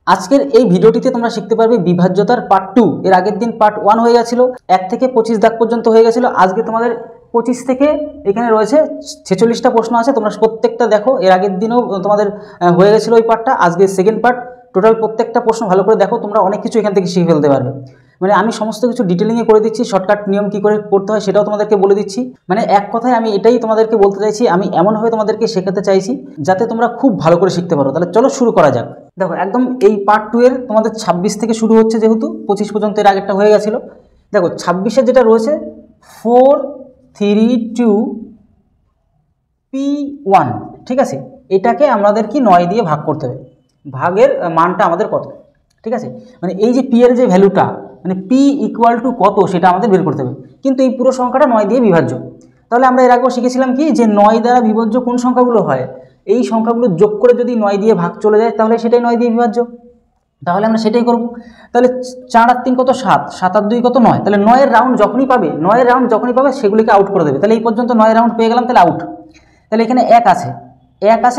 আজকের এই ভিডিওটিতে তোমরা শিখতে পারবে বিভাজ্যতার পার্ট 2। এর আগের দিন পার্ট 1 হয়ে গেছিল, 1 থেকে 25 দাগ পর্যন্ত হয়ে গেছিল। আজকে তোমাদের 25 থেকে এখানে রয়েছে 46টা প্রশ্ন আছে, তোমরা প্রত্যেকটা দেখো। এর আগের দিনও তোমাদের হয়ে গেছিল ওই পার্টটা, আজকে সেকেন্ড পার্ট। টোটাল প্রত্যেকটা প্রশ্ন ভালো করে দেখো, তোমরা অনেক কিছু এখান থেকে শিখে ফেলতে পারবে। মানে আমি সমস্ত কিছু ডিটেলিংয়ে করে দিচ্ছি, শর্টকাট নিয়ম কী করে করতে হয় সেটাও তোমাদেরকে বলে দিচ্ছি। মানে এক কথায় আমি এটাই তোমাদেরকে বলতে চাইছি, আমি এমনভাবে তোমাদেরকে শেখাতে চাইছি যাতে তোমরা খুব ভালো করে শিখতে পারো। তাহলে চলো শুরু করা যাক। দেখো একদম এই পার্ট 2 এর তোমাদের 26 থেকে শুরু হচ্ছে, যেহেতু 25 পর্যন্ত এর আগেরটা হয়ে গেছিলো। দেখো 26-এর যেটা রয়েছে 432P1, ঠিক আছে। এটাকে আমাদের কি 9 দিয়ে ভাগ করতে হবে। ভাগের মানটা আমাদের কত, ঠিক আছে। মানে এই যে পি এর যে ভ্যালুটা, মানে পি ইকুয়াল টু কত সেটা আমাদের বের করতে হবে। কিন্তু এই পুরো সংখ্যাটা 9 দিয়ে বিভাজ্য। তাহলে আমরা এর আগেও শিখেছিলাম কি, যে 9 দ্বারা বিভাজ্য কোন সংখ্যাগুলো হয়, এই সংখ্যাগুলো যোগ করে যদি 9 দিয়ে ভাগ চলে যায় তাহলে সেটাই 9 দিয়ে বিভাজ্য। তাহলে আমরা সেটাই করব। তাহলে 4 আর 3 কত 7, 7 আর 2 কত 9। তাহলে 9 এর রাউন্ড যখনই পাবে সেগুলিকে আউট করে দেবে। তাহলে এই পর্যন্ত 9 রাউন্ড পেয়ে গেলাম, তাহলে আউট। তাহলে এখানে 1 আছে,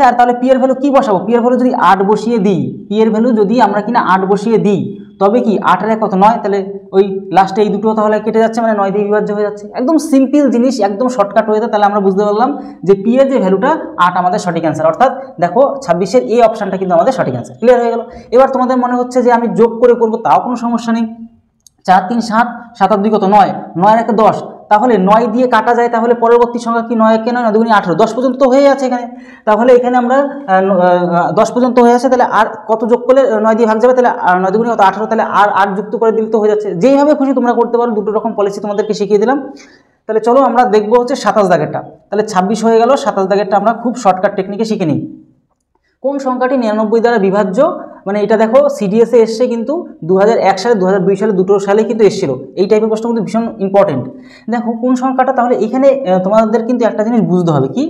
আর তাহলে পি এর ভ্যালু কি বসাবো, পি এর ভ্যালু যদি 8 বসিয়ে দিই, পি এর ভ্যালু যদি আমরা কিনা 8 বসিয়ে দিই, তবে কি 8 আর 1 কত 9। তাহলে ওই লাস্টে এই দুটো তাহলে কেটে যাচ্ছে, মানে 9 দিয়ে বিভাজ্য হয়ে যাচ্ছে। একদম সিম্পল জিনিস, একদম শর্টকাট হয়ে যায়। তাহলে আমরা বুঝতে পারলাম যে পি এর যে ভ্যালুটা 8 আমাদের সঠিক অ্যান্সার। অর্থাৎ দেখো 26-এর এই অপশানটা কিন্তু আমাদের সঠিক অ্যান্সার। ক্লিয়ার হয়ে গেল। এবার তোমাদের মনে হচ্ছে যে আমি যোগ করে করবো, তাও কোনো সমস্যা নেই। 4 3 7, 7 আর 2 কত 9, 9 আর 1 10। তাহলে 9 দিয়ে কাটা যায়, তাহলে পরবর্তী সংখ্যা কি 9 কে 9, 9 2 18, 10 পর্যন্ত তো হয়ে আছে এখানে। তাহলে এখানে আমরা 10 পর্যন্ত হয়ে আছে, তাহলে আর কত যোগ করলে 9 দিয়ে ভাগ যাবে, তাহলে 9 2 কত 18, তাহলে আর 8 যুক্ত করে দিলে তো হয়ে যাচ্ছে। যেইভাবে খুশি তোমরা করতে পারো, দুটো রকম পলিসি তোমাদেরকে শিখিয়ে দিলাম। তাহলে চলো আমরা দেখবো হচ্ছে 27 দাগেরটা। তাহলে 26 হয়ে গেল, 27 দাগেরটা আমরা খুব শর্টকাট টেকনিকে শিখে নিই। কোন সংখ্যাটি 99 দ্বারা বিভাজ্য, মানে এটা দেখো সিডিএসে এসছে কিন্তু 2001 সালে, 2002 সালে, দুটো সালে কিন্তু এসেছিল। এই টাইপের প্রশ্ন কিন্তু ভীষণ ইম্পর্টেন্ট। দেখো কোন সংখ্যাটা, তাহলে এখানে তোমাদের কিন্তু একটা জিনিস বুঝতে হবে কি,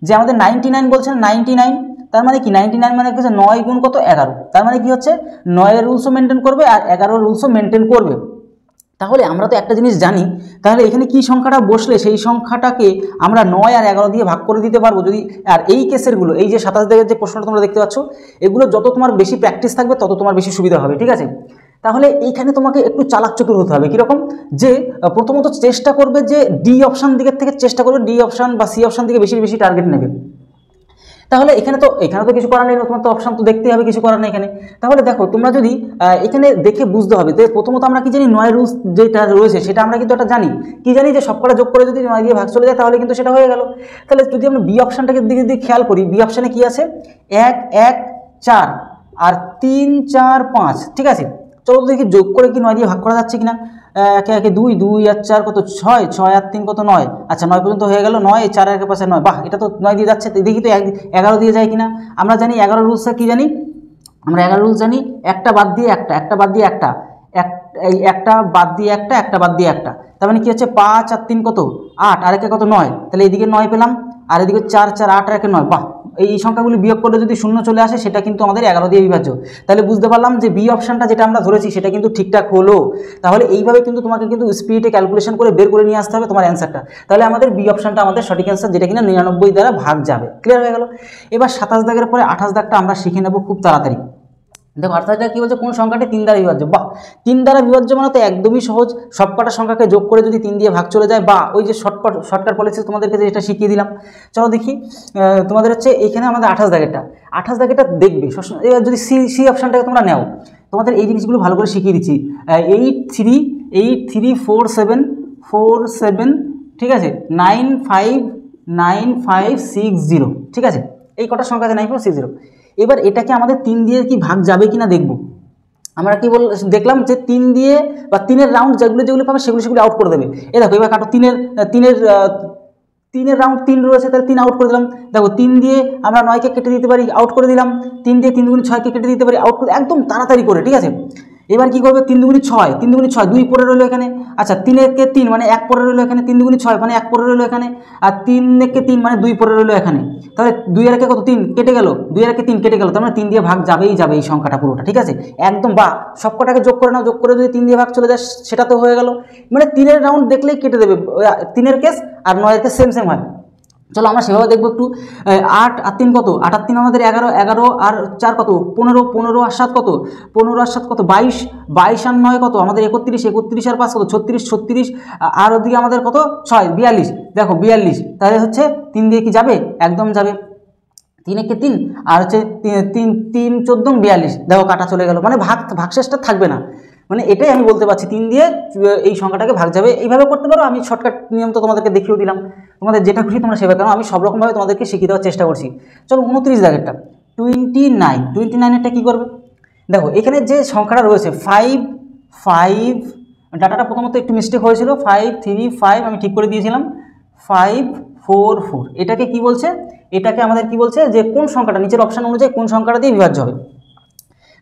যে আমাদের 99 বলছেন, 99 তার মানে কি 99 মানে হচ্ছে 9 গুণ কত 11। তার মানে কি হচ্ছে 9 এর রুলসও মেনটেন করবে আর 11 রুলসও মেনটেন করবে। তাহলে আমরা তো একটা জিনিস জানি, তাহলে এখানে কি সংখ্যাটা বসলে সেই সংখ্যাটাকে আমরা 9 আর 11 দিয়ে ভাগ করে দিতে পারবো যদি। আর এই কেসেরগুলো, এই যে 27 দাগের যে প্রশ্নটা তোমরা দেখতে পাচ্ছ, এগুলো যত তোমার বেশি প্র্যাকটিস থাকবে তত তোমার বেশি সুবিধা হবে, ঠিক আছে। তাহলে এইখানে তোমাকে একটু চালাক চতুর হতে হবে। কীরকম, যে প্রথমত চেষ্টা করবে যে ডি অপশান দিকের থেকে চেষ্টা করবে, ডি অপশান বা সি অপশান দিকে বেশি বেশি টার্গেট নেবে। তাহলে এখানে তো কিছু করার নেই, তোমার তো অপশান তো দেখতে হবে, কিছু করার নেই এখানে। তাহলে দেখো তোমরা যদি এখানে দেখে বুঝতে হবে যে প্রথমত আমরা কি জানি, 9 রুলস যেটা রয়েছে সেটা আমরা কিন্তু একটা জানি, কি জানি যে সবকটা যোগ করে যদি 9 দিয়ে ভাগ চলে যায় তাহলে কিন্তু সেটা হয়ে গেল। তাহলে যদি আমরা বি অপশানটাকে দিকে দিকে খেয়াল করি, বি অপশানে কি আছে 1 1 4 আর 3 4 5, ঠিক আছে। চলো দেখি যোগ করে কি 9 দিয়ে ভাগ করা যাচ্ছে কিনা। 1 1 2, 2 আর 4 কত 6, 6 আর 3 কত 9। আচ্ছা 9 পর্যন্ত হয়ে গেল, 9 4 এর পাশে 9, বাহ এটা তো 9 দিয়ে যাচ্ছে। দেখি তো 11 দিয়ে যায় কিনা। আমরা জানি 11 রুলসটা কি জানি, আমরা 11 রুলস জানি, একটা বাদ দিয়ে একটা, একটা বাদ দিয়ে একটা, একটা বাদ দিয়ে একটা, একটা বাদ দিয়ে একটা। তার মানে কি হচ্ছে 5 আর 3 কত 8, আর একে কত 9। তাহলে এইদিকে 9 পেলাম, আর এদিকে 4 4 8 আর একে 9, বাহ। এই সংখ্যাগুলি বিয়োগ করলে যদি শূন্য চলে আসে সেটা কিন্তু আমাদের 11 দিয়ে বিভাজ্য। তাহলে বুঝতে পারলাম যে বি অপশানটা যেটা আমরা ধরেছি সেটা কিন্তু ঠিকঠাক হলো। তাহলে এইভাবে কিন্তু তোমাকে কিন্তু স্পিডে ক্যালকুলেশন করে বের করে নিয়ে আসতে হবে তোমার অ্যান্সারটা। তাহলে আমাদের বি অপশানটা আমাদের সঠিক অ্যান্সার, যেটা কিনা 99 দ্বারা ভাগ যাবে। ক্লিয়ার হয়ে গেল। এবার 27 দাগের পরে 28 দাগটা আমরা শিখে নেব খুব তাড়াতাড়ি। দেখো 28 দাগ কী বলছে, কোন সংখ্যাটি 3 দ্বারা বিভাজ্য। বাহ, 3 দ্বারা বিভাজ্য মানে তো একদমই সহজ, সবকটা সংখ্যাকে যোগ করে যদি 3 দিয়ে ভাগ চলে যায়, বা ওই যে শর্টকাট পলিসি তোমাদেরকে যেটা শিখিয়ে দিলাম। চলো দেখি তোমাদের হচ্ছে এইখানে আমাদের 28 দাগেরটা দেখবে সবসময়। এবার যদি সি অপশানটাকে তোমরা নাও, তোমাদের এই জিনিসগুলো ভালো করে শিখিয়ে দিচ্ছি। 834747, ঠিক আছে, 959560, ঠিক আছে। এই কটা সংখ্যা আছে 9560। এবার এটাকে আমাদের 3 দিয়ে কি ভাগ যাবে কিনা দেখব। আমরা কি দেখলাম যে 3 দিয়ে বা 3-এর রাউন্ড যেগুলো পাবে সেগুলো আউট করে দেবে। এ দেখো এবার কাটো, 3-এর রাউন্ড 3 রয়েছে, তাহলে 3 আউট করে দিলাম। দেখো 3 দিয়ে আমরা 9কে কেটে দিতে পারি, আউট করে দিলাম। 3 দিয়ে 3 দুগুণে 6কে কেটে দিতে পারি, আউট করে, একদম তাড়াতাড়ি করে, ঠিক আছে। এবার কি করবে, 3 দুগুণে 6, 2 পরে রইলো এখানে। আচ্ছা 3-একে 3 মানে 1 পরে রইলো এখানে, 3 দুগুণে 6 মানে 1 পরে রইলো এখানে, আর 3-একে 3 মানে 2 পরে রইলো এখানে। তাহলে 2 এর একে কত 3 কেটে গেল, 2 এর একে 3 কেটে গেল, তার মানে 3 দিয়ে ভাগ যাবেই যাবে এই সংখ্যাটা পুরোটা, ঠিক আছে একদম। বা সবকটাকে যোগ করে নাও, যোগ করে যদি 3 দিয়ে ভাগ চলে যায় সেটা তো হয়ে গেল। মানে 3-এর রাউন্ড দেখলেই কেটে দেবে, 3-এর কেস আর 9-এর কেস সেম হয়। চলো আমরা সেভাবে দেখবো একটু। 8 আর 3 কত, 8 আর 3 আমাদের 11, 11 আর 4 কত 15, 15 আর 7 কত, 15 আর 7 কত 22, 22 আর 9 কত আমাদের 31, 31 আর 5 কত 36, 36 আর ওদিকে আমাদের কত 6, 42, দেখো 42, তাহলে হচ্ছে 3 দিয়ে কি যাবে, একদম যাবে। 3 একে 3 আর হচ্ছে 3 3 14 42, দেখো কাটা চলে গেল, মানে ভাগশেষটা থাকবে না। মানে এটাই আমি বলতে পারছি 3 দিয়ে এই সংখ্যাটাকে ভাগ যাবে। এইভাবে করতে পারো, আমি শর্টকাট নিয়ম তো তোমাদেরকে দেখিয়েও দিলাম, তোমাদের যেটা খুশি তোমরা সেভাবে, কারণ আমি সব রকমভাবে তোমাদেরকে শিখিয়ে দেওয়ার চেষ্টা করছি। চলো 29 দাগেরটা 29, 29এরটা কী করবে, দেখো এখানে যে সংখ্যাটা রয়েছে 5, 5, ডাটাটা প্রথমত একটু মিস্টেক হয়েছিল, 5, 3, 5 আমি ঠিক করে দিয়েছিলাম, 5, 4, 4, এটাকে কি বলছে, এটাকে আমাদের কি বলছে যে কোন সংখ্যাটা নিচের অপশান অনুযায়ী কোন সংখ্যাটা দিয়ে বিভাজ্য হবে।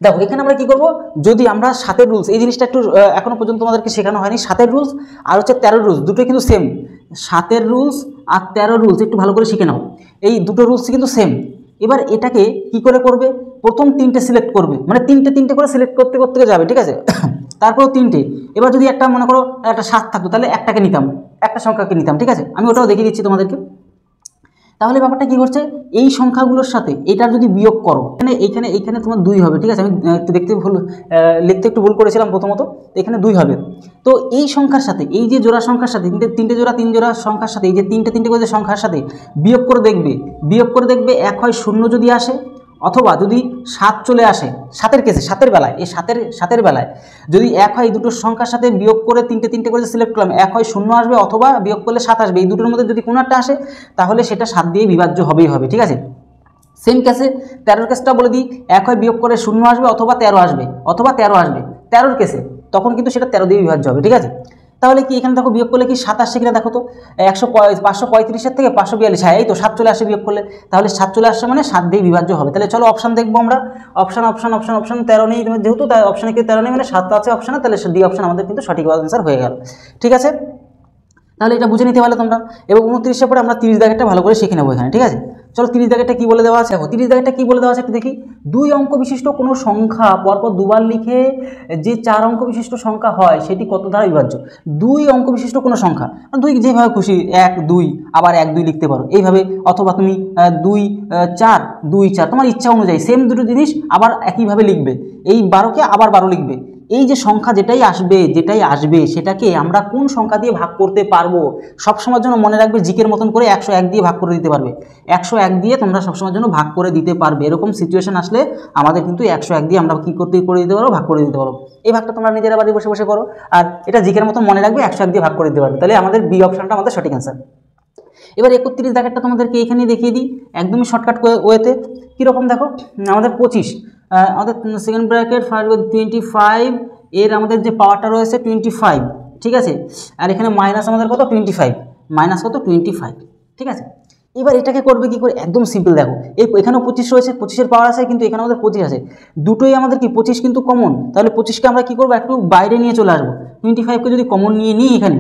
দেখো এখানে আমরা কি করব, যদি আমরা 7-এর রুলস, এই জিনিসটা একটু এখনো পর্যন্ত তোমাদেরকে শেখানো হয়নি, 7-এর রুলস আর হচ্ছে 13-এর রুলস দুটোই কিন্তু সেম, 7-এর রুলস আর 13-এর রুলস একটু ভালো করে শিখে নাও, এই দুটো রুলস কিন্তু সেম। এবার এটাকে কি করে করবে, প্রথম 3টে সিলেক্ট করবে, মানে 3টে করে সিলেক্ট করতে করতে যাবে, ঠিক আছে, তারপরেও 3টে। এবার যদি একটা মনে করো একটা 7 থাকতো, তাহলে একটাকে নিতাম, একটা সংখ্যাকে নিতাম, ঠিক আছে, আমি ওটাও দেখিয়ে দিচ্ছি তোমাদেরকে। তাহলে ব্যাপারটা কি করছে, এই সংখ্যাগুলোর সাথে এটার যদি বিয়োগ করো, এখানে তোমার 2 হবে, ঠিক আছে, আমি একটু লিখতে একটু ভুল করেছিলাম প্রথমত, এখানে 2 হবে। তো এই সংখ্যার সাথে এই যে জোড়া সংখ্যার সাথে 3টে জোড়া 3 জোড়া সংখ্যার সাথে এই যে 3টে করে যে সংখ্যার সাথে বিয়োগ করে দেখবে, এক হয় 0 যদি আসে, অথবা যদি 7 চলে আসে, 7-এর কেসে, 7-এর বেলায়, এই 7-এর বেলায় যদি এক হয়, এই দুটো সংখ্যার সাথে বিয়োগ করে 3টে করে সিলেক্ট করলাম, এক হয় 0 আসবে, অথবা বিয়োগ করলে 7 আসবে, এই দুটোর মধ্যে যদি কোনো একটা আসে তাহলে সেটা 7 দিয়ে বিভাজ্য হবেই হবে, ঠিক আছে। সেম কেসে 13-এর কেসটা বলে দিই, এক হয় বিয়োগ করে 0 আসবে, অথবা 13 আসবে, 13-এর কেসে তখন কিন্তু সেটা 13 দিয়ে বিভাজ্য হবে, ঠিক আছে। তাহলে কি এখানে দেখো বিয়োগ করলে কি 7 আসছে কিনা দেখো তো, 535-এর থেকে 542, হ্যাঁ এই তো 7 চলে আসে বিয়োগ করলে, তাহলে 7 চলে আসছে মানে 7 দিয়ে বিভাজ্য হবে। তাহলে চলো অপশান দেখবো আমরা, অপশান 13 নেই যেহেতু, তাই অপশানে কি 13 নেই মানে 7 আছে অপশানে, তাহলে ডি অপশান আমাদের কিন্তু সঠিক আনসার হয়ে গেল, ঠিক আছে। তাহলে এটা বুঝে নিতে পারলে তোমরা। এবং 29-এর পরে আমরা 30 দাগেরটা ভালো করে শিখে নেবো এখানে, ঠিক আছে। চলো 30 দাগেরটা কী বলে দেওয়া আছে, 30 দাগেরটা কী বলে দেওয়া আছে একটু দেখি, 2 অঙ্ক বিশিষ্ট কোনো সংখ্যা পরপর দুবার লিখে যে 4 অঙ্ক বিশিষ্ট সংখ্যা হয় সেটি কত দ্বারা বিভাজ্য। 2 অঙ্ক বিশিষ্ট কোনো সংখ্যা, 2 যেভাবে খুশি 1, 2 আবার 1, 2 লিখতে পারো এইভাবে, অথবা তুমি 2, 4, 2, 4 তোমার ইচ্ছা অনুযায়ী সেম দুটো জিনিস আবার একইভাবে লিখবে, এই 12কে আবার 12 লিখবে। এই যে সংখ্যা যেটাই আসবে সেটাকে আমরা কোন সংখ্যা দিয়ে ভাগ করতে পারবো, সবসময়ের জন্য মনে রাখবে জিকের মতন করে 101 দিয়ে ভাগ করে দিতে পারবে, 101 দিয়ে তোমরা সবসময়ের জন্য ভাগ করে দিতে পারবে। এরকম সিচুয়েশন আসলে আমাদের কিন্তু 101 দিয়ে আমরা কী করে দিতে পারবো, ভাগ করে দিতে পারবো। এই ভাগটা তোমরা নিজেরা বাড়ি বসে বসে করো, আর এটা জিকের মতন মনে রাখবে 101 দিয়ে ভাগ করে দিতে পারবে, তাহলে আমাদের বি অপশনটা আমাদের সঠিক অ্যান্সার। এবার 31 দাগেরটা তোমাদেরকে এখানে দেখিয়ে দিই একদমই শর্টকাট ওয়েতে, কীরকম দেখো, আমাদের 25, আমাদের সেকেন্ড ব্র্যাকেট 25, এর আমাদের যে পাওয়ারটা রয়েছে 25, ঠিক আছে, আর এখানে মাইনাস আমাদের কত 25, মাইনাস কত 25, ঠিক আছে। এবার এটাকে করবে কি করে, একদম সিম্পল, দেখো এখানেও 25 রয়েছে, 25-এর পাওয়ার আছে, কিন্তু এখানে আমাদের 25 আছে, দুটোই আমাদের কি 25 কিন্তু কমন, তাহলে 25কে আমরা কী করবো একটু বাইরে নিয়ে চলে আসবো, 25কে যদি কমন নিয়ে নিই এখানে,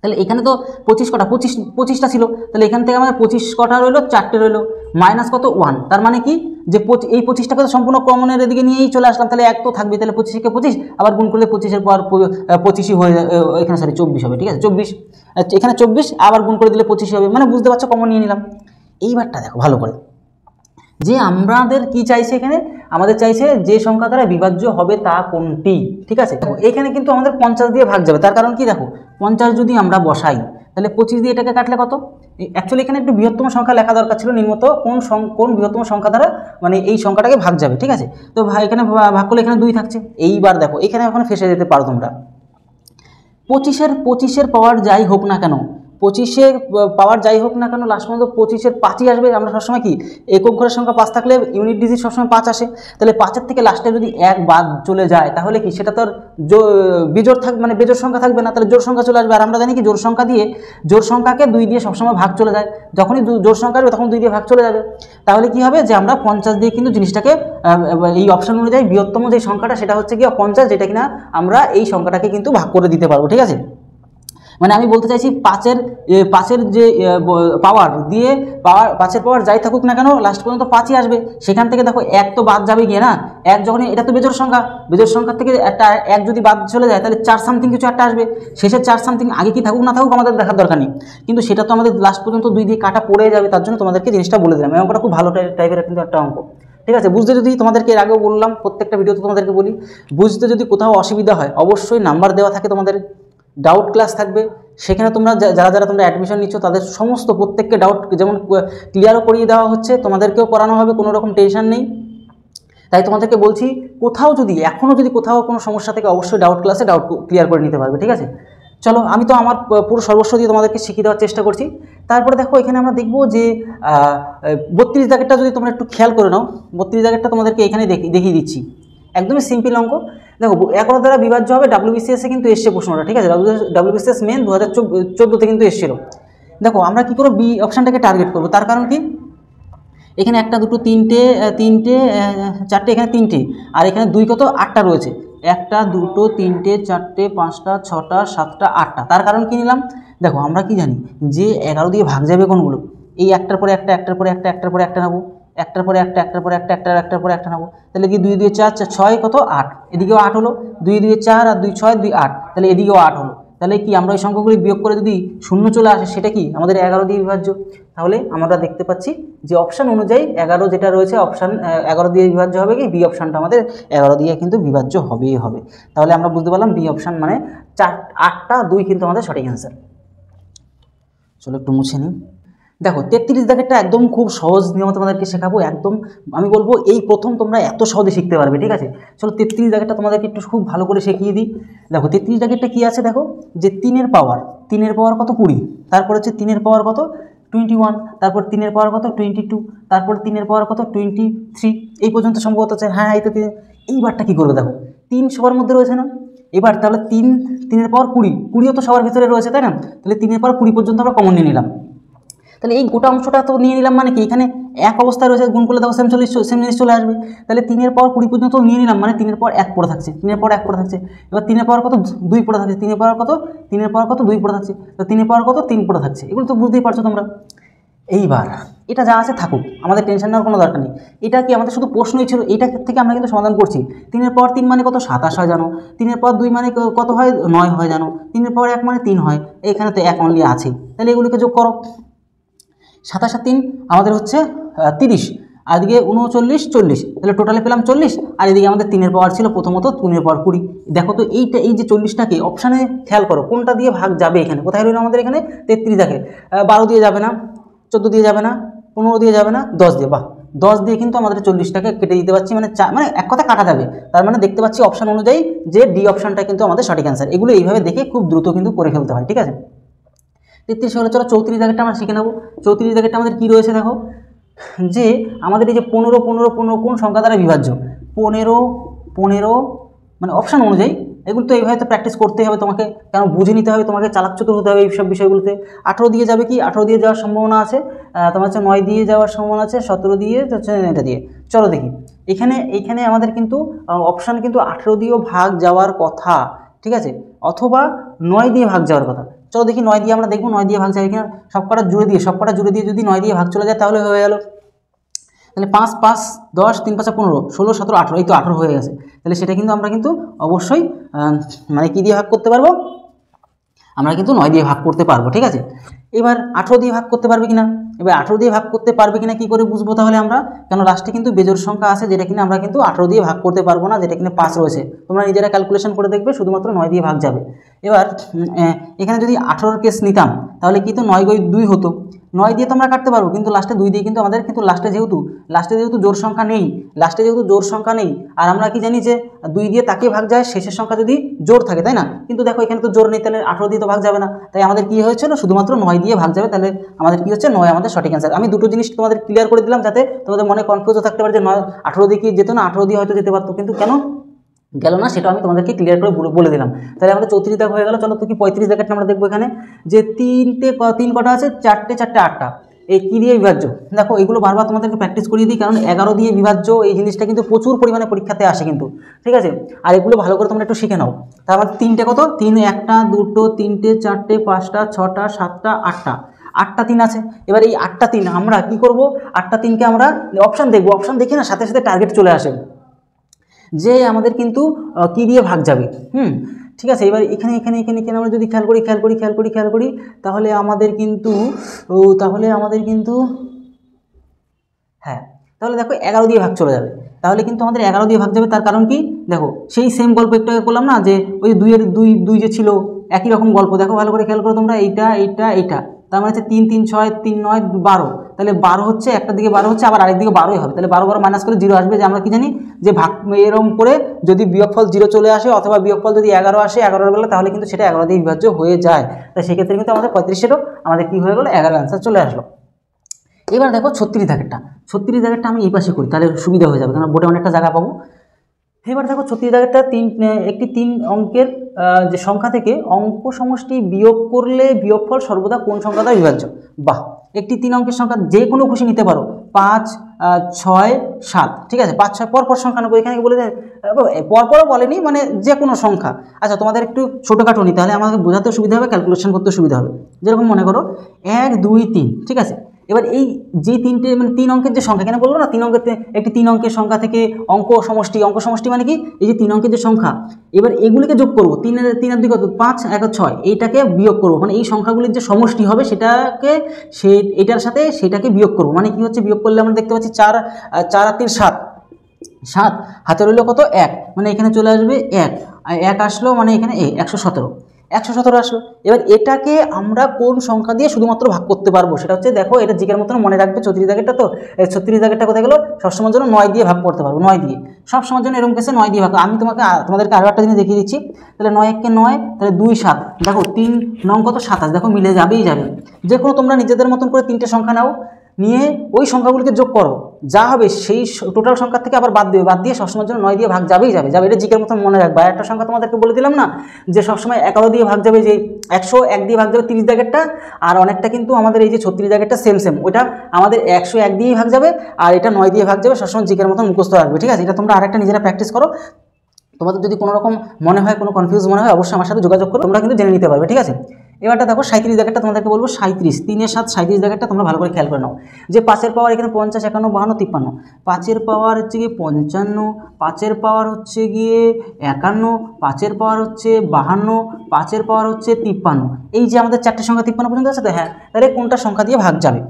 তাহলে এখানে তো 25 কটা 25টা ছিল, তাহলে এখান থেকে আমাদের 25 কটা রইলো, 4টে রইলো, মাইনাস কত 1, তার মানে কি যে এই 25টাকে তো সম্পূর্ণ কমনের এদিকে নিয়েই চলে আসলাম, তাহলে 1 তো থাকবে, তাহলে 25কে 25 আবার গুণ করলে 25-এর পর 25ই হয়ে এখানে 24 হবে, ঠিক আছে, 24 এখানে 24 আবার গুণ করে দিলে 25 হবে, মানে বুঝতে পারছো কমন নিয়ে নিলাম। এইবারটা দেখো ভালো করে, যে আমাদের কি চাইছে এখানে, আমাদের চাইছে যে সংখ্যা দ্বারা বিভাজ্য হবে তা কোনটি, ঠিক আছে। দেখো এখানে কিন্তু আমাদের 50 দিয়ে ভাগ যাবে, তার কারণ কি দেখো 50 যদি আমরা বসাই তাহলে 25 দিয়ে এটাকে কাটলে কত, অ্যাকচুয়ালি এখানে একটু বৃহত্তম সংখ্যা লেখা দরকার ছিল, নিম্নত কোন বৃহত্তম সংখ্যা দ্বারা মানে এই সংখ্যাটাকে ভাগ যাবে, ঠিক আছে। তো এখানে ভাগ করলে এখানে 2 থাকছে, এইবার দেখো এখানে এখন ফেসে যেতে পারো তোমরা, 25-এর পাওয়ার যাই হোক না কেন, 25-এর পাওয়ার যাই হোক না কেন লাস্ট পর্যন্ত 25-এর 5ই আসবে। আমরা সবসময় কি একক ঘরের সংখ্যা 5 থাকলে ইউনিট ডিজিট সবসময় 5 আসে, তাহলে 5-এর থেকে লাস্টে যদি 1 বাদ চলে যায় তাহলে কি সেটা তো আর বিজোড় থাকবে, মানে বেজোড় সংখ্যা থাকবে না, তাহলে জোড় সংখ্যা চলে আসবে। আর আমরা জানি কি জোড় সংখ্যাকে 2 দিয়ে সবসময় ভাগ চলে যায়, যখনই জোড় সংখ্যা আসবে তখন 2 দিয়ে ভাগ চলে যাবে। তাহলে কি হবে যে আমরা 50 দিয়ে কিন্তু জিনিসটাকে এই অপশন অনুযায়ী বৃহত্তম যে সংখ্যাটা সেটা হচ্ছে কি 50, যেটা কিনা আমরা এই সংখ্যাটাকে কিন্তু ভাগ করে দিতে পারবো, ঠিক আছে। মানে আমি বলতে চাইছি পাঁচের যে পাওয়ার দিয়ে পাঁচের পাওয়ার যাই থাকুক না কেন লাস্ট পর্যন্ত 5ই আসবে। সেখান থেকে দেখো 1 তো বাদ যাবে গিয়ে না, 1 যখনই, এটা তো বেজোড় সংখ্যা থেকে একটা 1 যদি বাদ চলে যায় তাহলে 4 সামথিং কিছু একটা আসবে। শেষের 4 সামথিং আগে কি থাকুক না থাকুক আমাদের দেখার দরকার নেই, কিন্তু সেটা তো আমাদের লাস্ট পর্যন্ত 2 দিয়ে কাটা পড়ে যাবে। তার জন্য তোমাদেরকে জিনিসটা বলে দিলাম। এই অঙ্কটা খুব ভালো টাইপের কিন্তু একটা অঙ্ক, ঠিক আছে। বুঝতে যদি তোমাদেরকে এর আগেও বললাম, প্রত্যেকটা ভিডিওতে তোমাদেরকে বলি, বুঝতে যদি কোথাও অসুবিধা হয় অবশ্যই নাম্বার দেওয়া থাকে, তোমাদের ডাউট ক্লাস থাকবে, সেখানে তোমরা যারা তোমরা অ্যাডমিশন নিচ্ছ তাদের সমস্ত প্রত্যেককে ডাউট যেমন ক্লিয়ারও করিয়ে দেওয়া হচ্ছে, তোমাদেরকেও করানো হবে, কোনো রকম টেনশন নেই। তাই তোমাদেরকে বলছি কোথাও যদি এখনও যদি কোথাও কোনো সমস্যা থেকে অবশ্যই ডাউট ক্লাসে ডাউট ক্লিয়ার করে নিতে পারবে, ঠিক আছে। চলো, আমি তো আমার পুরো সর্বস্ব দিয়ে তোমাদেরকে শিখিয়ে দেওয়ার চেষ্টা করছি। তারপরে দেখো এখানে আমরা দেখবো যে 32 দাগেরটা যদি তোমরা একটু খেয়াল করে নাও, 32 দাগেরটা তোমাদেরকে এখানে দেখিয়ে দিচ্ছি, একদমই সিম্পল অঙ্ক। দেখো 11 দ্বারা বিভাজ্য হবে, WBCS-এ কিন্তু এসছে প্রশ্নটা, ঠিক আছে। WBCS মেন 2014-তে কিন্তু এসেছিল। দেখো আমরা কী করবো, বি অপশানটাকে টার্গেট করবো। তার কারণ কি, এখানে 1 2 3 4টে, এখানে 3টে, আর এখানে 2 কত 8টা রয়েছে। 1 2 3 4 5 6 7 8টা। তার কারণ কি নিলাম, দেখো আমরা কি জানি যে 11 দিয়ে ভাগ যাবে কোনগুলো, এই একটার পরে একটা, একটার পরে একটা, একটার পরে একটা নেবো, একটার পরে একটা, একটার পরে একটা, একটার পরে একটা নেবো। তাহলে কি 2 2 4 6 কত 8, এদিকেও 8 হলো, 2 2 4 আর 2 6 2 8, তাহলে এদিকেও 8 হলো। তাহলে কি আমরা এই সংখ্যাগুলি বিয়োগ করে যদি শূন্য চলে আসে সেটা কি আমাদের 11 দিয়ে বিভাজ্য। তাহলে আমরা দেখতে পাচ্ছি যে অপশান অনুযায়ী 11 যেটা রয়েছে অপশান 11 দিয়ে বিভাজ্য হবে কি, বি অপশানটা আমাদের 11 দিয়ে কিন্তু বিভাজ্য হবেই হবে। তাহলে আমরা বুঝতে পারলাম বি অপশান মানে 8টা 2 কিন্তু আমাদের সঠিক অ্যান্সার। চলো একটু মুছে নিই। দেখো 33 দাগেরটা একদম খুব সহজ নিয়ম তোমাদেরকে শেখাবো, একদম আমি বলবো এই প্রথম তোমরা এত সহজে শিখতে পারবে, ঠিক আছে। চলো 33 দাগেরটা তোমাদেরকে একটু খুব ভালো করে শিখিয়ে দিই। দেখো 33 দাগেরটা কী আছে, দেখো যে 3-এর পাওয়ার কত 20, তারপর হচ্ছে 3-এর পাওয়ার কত 21, তারপর 3-এর পাওয়ার কত 22, তারপর 3-এর পাওয়ার কত 23, এই পর্যন্ত সম্ভবত আছে। হ্যাঁ এই তো এইবারটা কী করবে, দেখো 3 সবার মধ্যে রয়েছে না, এবার তাহলে 3-এর পাওয়ার 20ও তো সবার ভিতরে রয়েছে, তাই না। তাহলে 3-এর পাওয়ার 20 পর্যন্ত আমরা কমন নিয়ে নিলাম। তাহলে এই গোটা অংশটা তো নিয়ে নিলাম, মানে কি এখানে এক অবস্থায় রয়েছে, গুণ করলে দেখো সেম জিনিস চলে আসবে। তাহলে 3-এর পাওয়ার 20 পর্যন্ত নিয়ে নিলাম, মানে 3-এর পাওয়ার 1 পড়ে থাকছে, 3-এর পাওয়ার 1 পড়ে থাকছে। এবার 3-এর পাওয়ার কত 2 পড়ে থাকছে, 3-এর পাওয়ার কত 2 পড়ে থাকছে, তো 3-এর পাওয়ার কত 3 পড়ে থাকছে। এগুলো তো বুঝতেই পারছো তোমরা। এইবার এটা যা আছে থাকুক, আমাদের টেনশন নেওয়ার কোনো দরকার নেই। এটা কি আমাদের শুধু প্রশ্নই ছিল, এইটা থেকে আমরা কিন্তু সমাধান করছি। 3-এর পাওয়ার 3 মানে কত 27 হয় জানো, 3-এর পাওয়ার 2 মানে কত হয় 9 হয় জানো, 3-এর পাওয়ার 1 মানে 3 হয়, এখানে তো 1 অনলি আছেই। তাহলে এগুলোকে যোগ করো, 27 আর 3 আমাদের হচ্ছে 30, আর এদিকে 39 40, তাহলে টোটালে পেলাম 40। আর এদিকে আমাদের 3-এর পাওয়ার ছিল প্রথমত 3-এর পাওয়ার 20। দেখো তো এই যে 40টাকে অপশানে খেয়াল করো কোনটা দিয়ে ভাগ যাবে, এখানে কোথায় রইল আমাদের, এখানে 33 দেখে 12 দিয়ে যাবে না, 14 দিয়ে যাবে না, 15 দিয়ে যাবে না, 10 দিয়ে, বাহ 10 দিয়ে কিন্তু আমাদের 40টাকে কেটে দিতে পারছি, মানে মানে এক কথা কাটা যাবে। তার মানে দেখতে পাচ্ছি অপশান অনুযায়ী যে ডি অপশানটা কিন্তু আমাদের সঠিক অ্যান্সার। এগুলো এইভাবে দেখে খুব দ্রুত কিন্তু করে ফেলতে হয়, ঠিক আছে। 33 হলে চলো 34 দাগেরটা আমরা শিখে নেবো। 34 দাগেরটা আমাদের কী রয়েছে, দেখো যে আমাদের এই যে 15 15 15 কোন সংখ্যা দ্বারা বিভাজ্য, 15 15 মানে অপশান অনুযায়ী। এগুলো তো এইভাবে তো প্র্যাকটিস করতেই হবে তোমাকে, কারণ বুঝে নিতে হবে, তোমাকে চালাকচতুর হতে হবে এই সব বিষয়গুলোতে। 18 দিয়ে যাবে কি, 18 দিয়ে যাওয়ার সম্ভাবনা আছে, তোমার হচ্ছে 9 দিয়ে যাওয়ার সম্ভাবনা আছে, 17 দিয়ে হচ্ছে এটা দিয়ে। চলো দেখি এইখানে আমাদের কিন্তু অপশান কিন্তু 18 দিয়েও ভাগ যাওয়ার কথা, ঠিক আছে, অথবা 9 দিয়ে ভাগ যাওয়ার কথা। চলো দেখি 9 দিয়ে আমরা দেখবো 9 দিয়ে ভাগ যায় কিনা। সবকটা জুড়ে দিয়ে যদি 9 দিয়ে ভাগ চলে যায় তাহলে হয়ে গেল। তাহলে 5 5 10 3 5 15 16 17 18, এই তো 18 হয়ে গেছে। তাহলে সেটা কিন্তু আমরা কিন্তু অবশ্যই মানে কী দিয়ে ভাগ করতে পারবো, আমরা কিন্তু 9 দিয়ে ভাগ করতে পারবো, ঠিক আছে। এবার 18 দিয়ে ভাগ করতে পারবে কিনা, এবার 18 দিয়ে ভাগ করতে পারবে কিনা কী করে বুঝবো তাহলে আমরা, কেন লাস্টে কিন্তু বেজোড় সংখ্যা আছে যেটা কিনা আমরা কিন্তু 18 দিয়ে ভাগ করতে পারবো না, যেটা কিনা 5 রয়েছে। তোমরা নিজেরা ক্যালকুলেশন করে দেখবে, শুধুমাত্র 9 দিয়ে ভাগ যাবে। এবার এখানে যদি 18-র কেস নিতাম তাহলে কিন্তু 9 × 2 হতো, 9 দিয়ে তো আমরা কাটতে পারবো, কিন্তু লাস্টে 2 দিয়ে কিন্তু আমাদের কিন্তু লাস্টে যেহেতু জোড় সংখ্যা নেই, আর আমরা কি জানি যে 2 দিয়ে তাকে ভাগ যায় শেষের সংখ্যা যদি জোড় থাকে, তাই না। কিন্তু দেখো এখানে তো জোড় নেই, তাহলে 18 দিয়ে তো ভাগ যাবে না, তাই আমাদের কি হয়েছিল শুধুমাত্র 9 দিয়ে ভাগ যাবে। তাহলে আমাদের কি হচ্ছে 9 আমাদের সঠিক অ্যান্সার। আমি দুটো জিনিস তোমাদের ক্লিয়ার করে দিলাম যাতে তোমাদের মনে কনফিউজ থাকতে পারে যে 18 দিয়ে কি যেত না, 18 দিয়ে হয়তো যেতে পারতো, কিন্তু কেন গেল না সেটা আমি তোমাদেরকে ক্লিয়ার করে বলে দিলাম। তাহলে আমাদের 34 দাগ হয়ে গেল। চলো তো কি 35 দাগেরটা আমরা দেখবো। এখানে যে 3 কটা আছে, 4টে 4টে 8টা, এই কী দিয়ে বিভাজ্য, দেখো এগুলো বারবার তোমাদেরকে প্র্যাকটিস করিয়ে দিই, কারণ 11 দিয়ে বিভাজ্য এই জিনিসটা কিন্তু প্রচুর পরিমাণে পরীক্ষাতে আসে কিন্তু, ঠিক আছে। আর এগুলো ভালো করে তোমরা একটু শিখে নাও। তার মানে 3টে কত, 3 1টা 2টো 3টে 4টে 5টা 6টা 7টা 8টা, 8টা 3 আছে। এবার এই 8টা 3 আমরা কি করব, 8টা 3কে আমরা অপশান দেখবো, অপশান দেখে না সাথে সাথে টার্গেট চলে আসে যে আমাদের কিন্তু কী দিয়ে ভাগ যাবে। ঠিক আছে। এবার এখানে এখানে এখানে এখানে আমরা যদি খেয়াল করি তাহলে আমাদের কিন্তু হ্যাঁ, তাহলে দেখো 11 দিয়ে ভাগ চলে যাবে, তাহলে কিন্তু আমাদের 11 দিয়ে ভাগ যাবে। তার কারণ কি, দেখো সেই সেম গল্প একটু আগে করলাম না, যে ওই 2 যে ছিল একই রকম গল্প। দেখো ভালো করে খেয়াল করো তোমরা, এইটা তার মানে হচ্ছে 3 3 6 3 9 12, তাহলে 12 হচ্ছে, একটা দিকে 12 হচ্ছে, আবার আরেক দিকে 12ই হবে, তাহলে 12 মাইনাস করে 0 আসবে। যে আমরা কি জানি যে ভাগ এরকম করে যদি বিয়োগফল 0 চলে আসে অথবা বিয়োগফল যদি 11 আসে 11 বেলা, তাহলে কিন্তু সেটা 11 দিয়ে বিভাজ্য হয়ে যায়। তাই সেক্ষেত্রে কিন্তু আমাদের 35-এরও আমাদের কী হয়ে গেলো, 11 অ্যান্সার চলে আসলো। এবার দেখো 36 দাগেরটা আমি এই পাশে করি, তাহলে সুবিধা হয়ে যাবে, কারণ বোর্ডে অনেকটা জায়গা পাবো। এবার দেখো 36 দাগেরটা একটি 3 অঙ্কের যে সংখ্যা থেকে অঙ্ক সমষ্টি বিয়োগ করলে বিয়োগফল সর্বদা কোন সংখ্যা দ্বারা বিভাজ্য। বাহ, একটি 3 অঙ্কের সংখ্যা যে কোনো খুশি নিতে পারো, 5 6 7, ঠিক আছে। 5 6 পরপর সংখ্যা নেবো, এখানে বলে দেয় পরপরও বলেনি, মানে যে কোনো সংখ্যা। আচ্ছা, তোমাদের একটু ছোটোখাটো নিই, তাহলে আমাকে বোঝাতে সুবিধা হবে, ক্যালকুলেশন করতে সুবিধা হবে। যেরকম মনে করো 1 2 3, ঠিক আছে। এবার এই যে 3টে মানে 3 অঙ্কের যে সংখ্যা, কেন বললো না 3 অঙ্কের, একটি 3 অঙ্কের সংখ্যা থেকে অঙ্ক সমষ্টি মানে কি, এই যে 3 অঙ্কের যে সংখ্যা, এবার এগুলিকে যোগ করবো, 3 আর 2 কত, 5 1 6, এইটাকে বিয়োগ করবো, মানে এই সংখ্যাগুলির যে সমষ্টি হবে সেটাকে এটার সাথে সেটাকে বিয়োগ করবো। মানে কি হচ্ছে, বিয়োগ করলে আমরা দেখতে পাচ্ছি 4 4 আর 3 7, হাতে রইল কত 1, মানে এখানে চলে আসবে 1 আসলো, মানে এখানে 117 আসলো। এবার এটাকে আমরা কোন সংখ্যা দিয়ে শুধুমাত্র ভাগ করতে পারবো, সেটা হচ্ছে, দেখো এটা জিকের মতন মনে রাখবে। 36 দাগেরটা তো, 36 দাগেরটা কোথায় গেলো, সবসময়ের জন্য 9 দিয়ে ভাগ করতে পারবো, 9 দিয়ে সবসময়ের জন্য এরকম কেসে 9 দিয়ে ভাগ। আমি তোমাদেরকে আরও একটা জিনিস দেখিয়ে দিচ্ছি, তাহলে 9 1 কে 9, তাহলে 2 7, দেখো 3 9 কত 27, দেখো মিলে যাবে। যে কোনো তোমরা নিজেদের মতন করে 3টে সংখ্যা নাও, নিয়ে ওই সংখ্যাগুলিকে যোগ করো, যা হবে সেই টোটাল সংখ্যা থেকে আবার বাদ দিয়ে সবসময়ের জন্য 9 দিয়ে ভাগ যাবে। এটা জিকের মতন মনে রাখবে। আর একটা সংখ্যা তোমাদেরকে বলে দিলাম না, যে সবসময় 11 দিয়ে ভাগ যাবে, যে 101 দিয়ে ভাগ যাবে 30 দাগেরটা, আর অনেকটা কিন্তু আমাদের এই যে 36 দাগেরটা সেম ওইটা আমাদের 101 দিয়েই ভাগ যাবে, আর এটা 9 দিয়ে ভাগ যাবে। সবসময় জিকের মতন মুখস্থ রাখবে, ঠিক আছে। এটা তোমরা আরেকটা নিজেরা প্র্যাকটিস করো। তোমাদের যদি কোনো রকম মনে হয়, কোনো কনফিউজ মনে হয়, অবশ্যই আমার সাথে যোগাযোগ করো, তোমরা কিন্তু জেনে নিতে পারবে, ঠিক আছে। এবারটা দেখো 37 দাগেরটা তোমাদেরকে বলবো, 37 3 এর 7 37 দাগেরটা তোমরা ভালো করে খেয়াল করে নাও, যে 5-এর পাওয়ার এখানে 50 51 52 53, 5-এর পাওয়ার হচ্ছে গিয়ে 55, 5-এর পাওয়ার হচ্ছে গিয়ে 51, 5-এর পাওয়ার হচ্ছে 52, 5-এর পাওয়ার হচ্ছে 53। এই যে আমাদের 4টে সংখ্যা 53 পর্যন্ত আছে তো, হ্যাঁ, তাহলে কোনটা সংখ্যা দিয়ে ভাগ যাবে,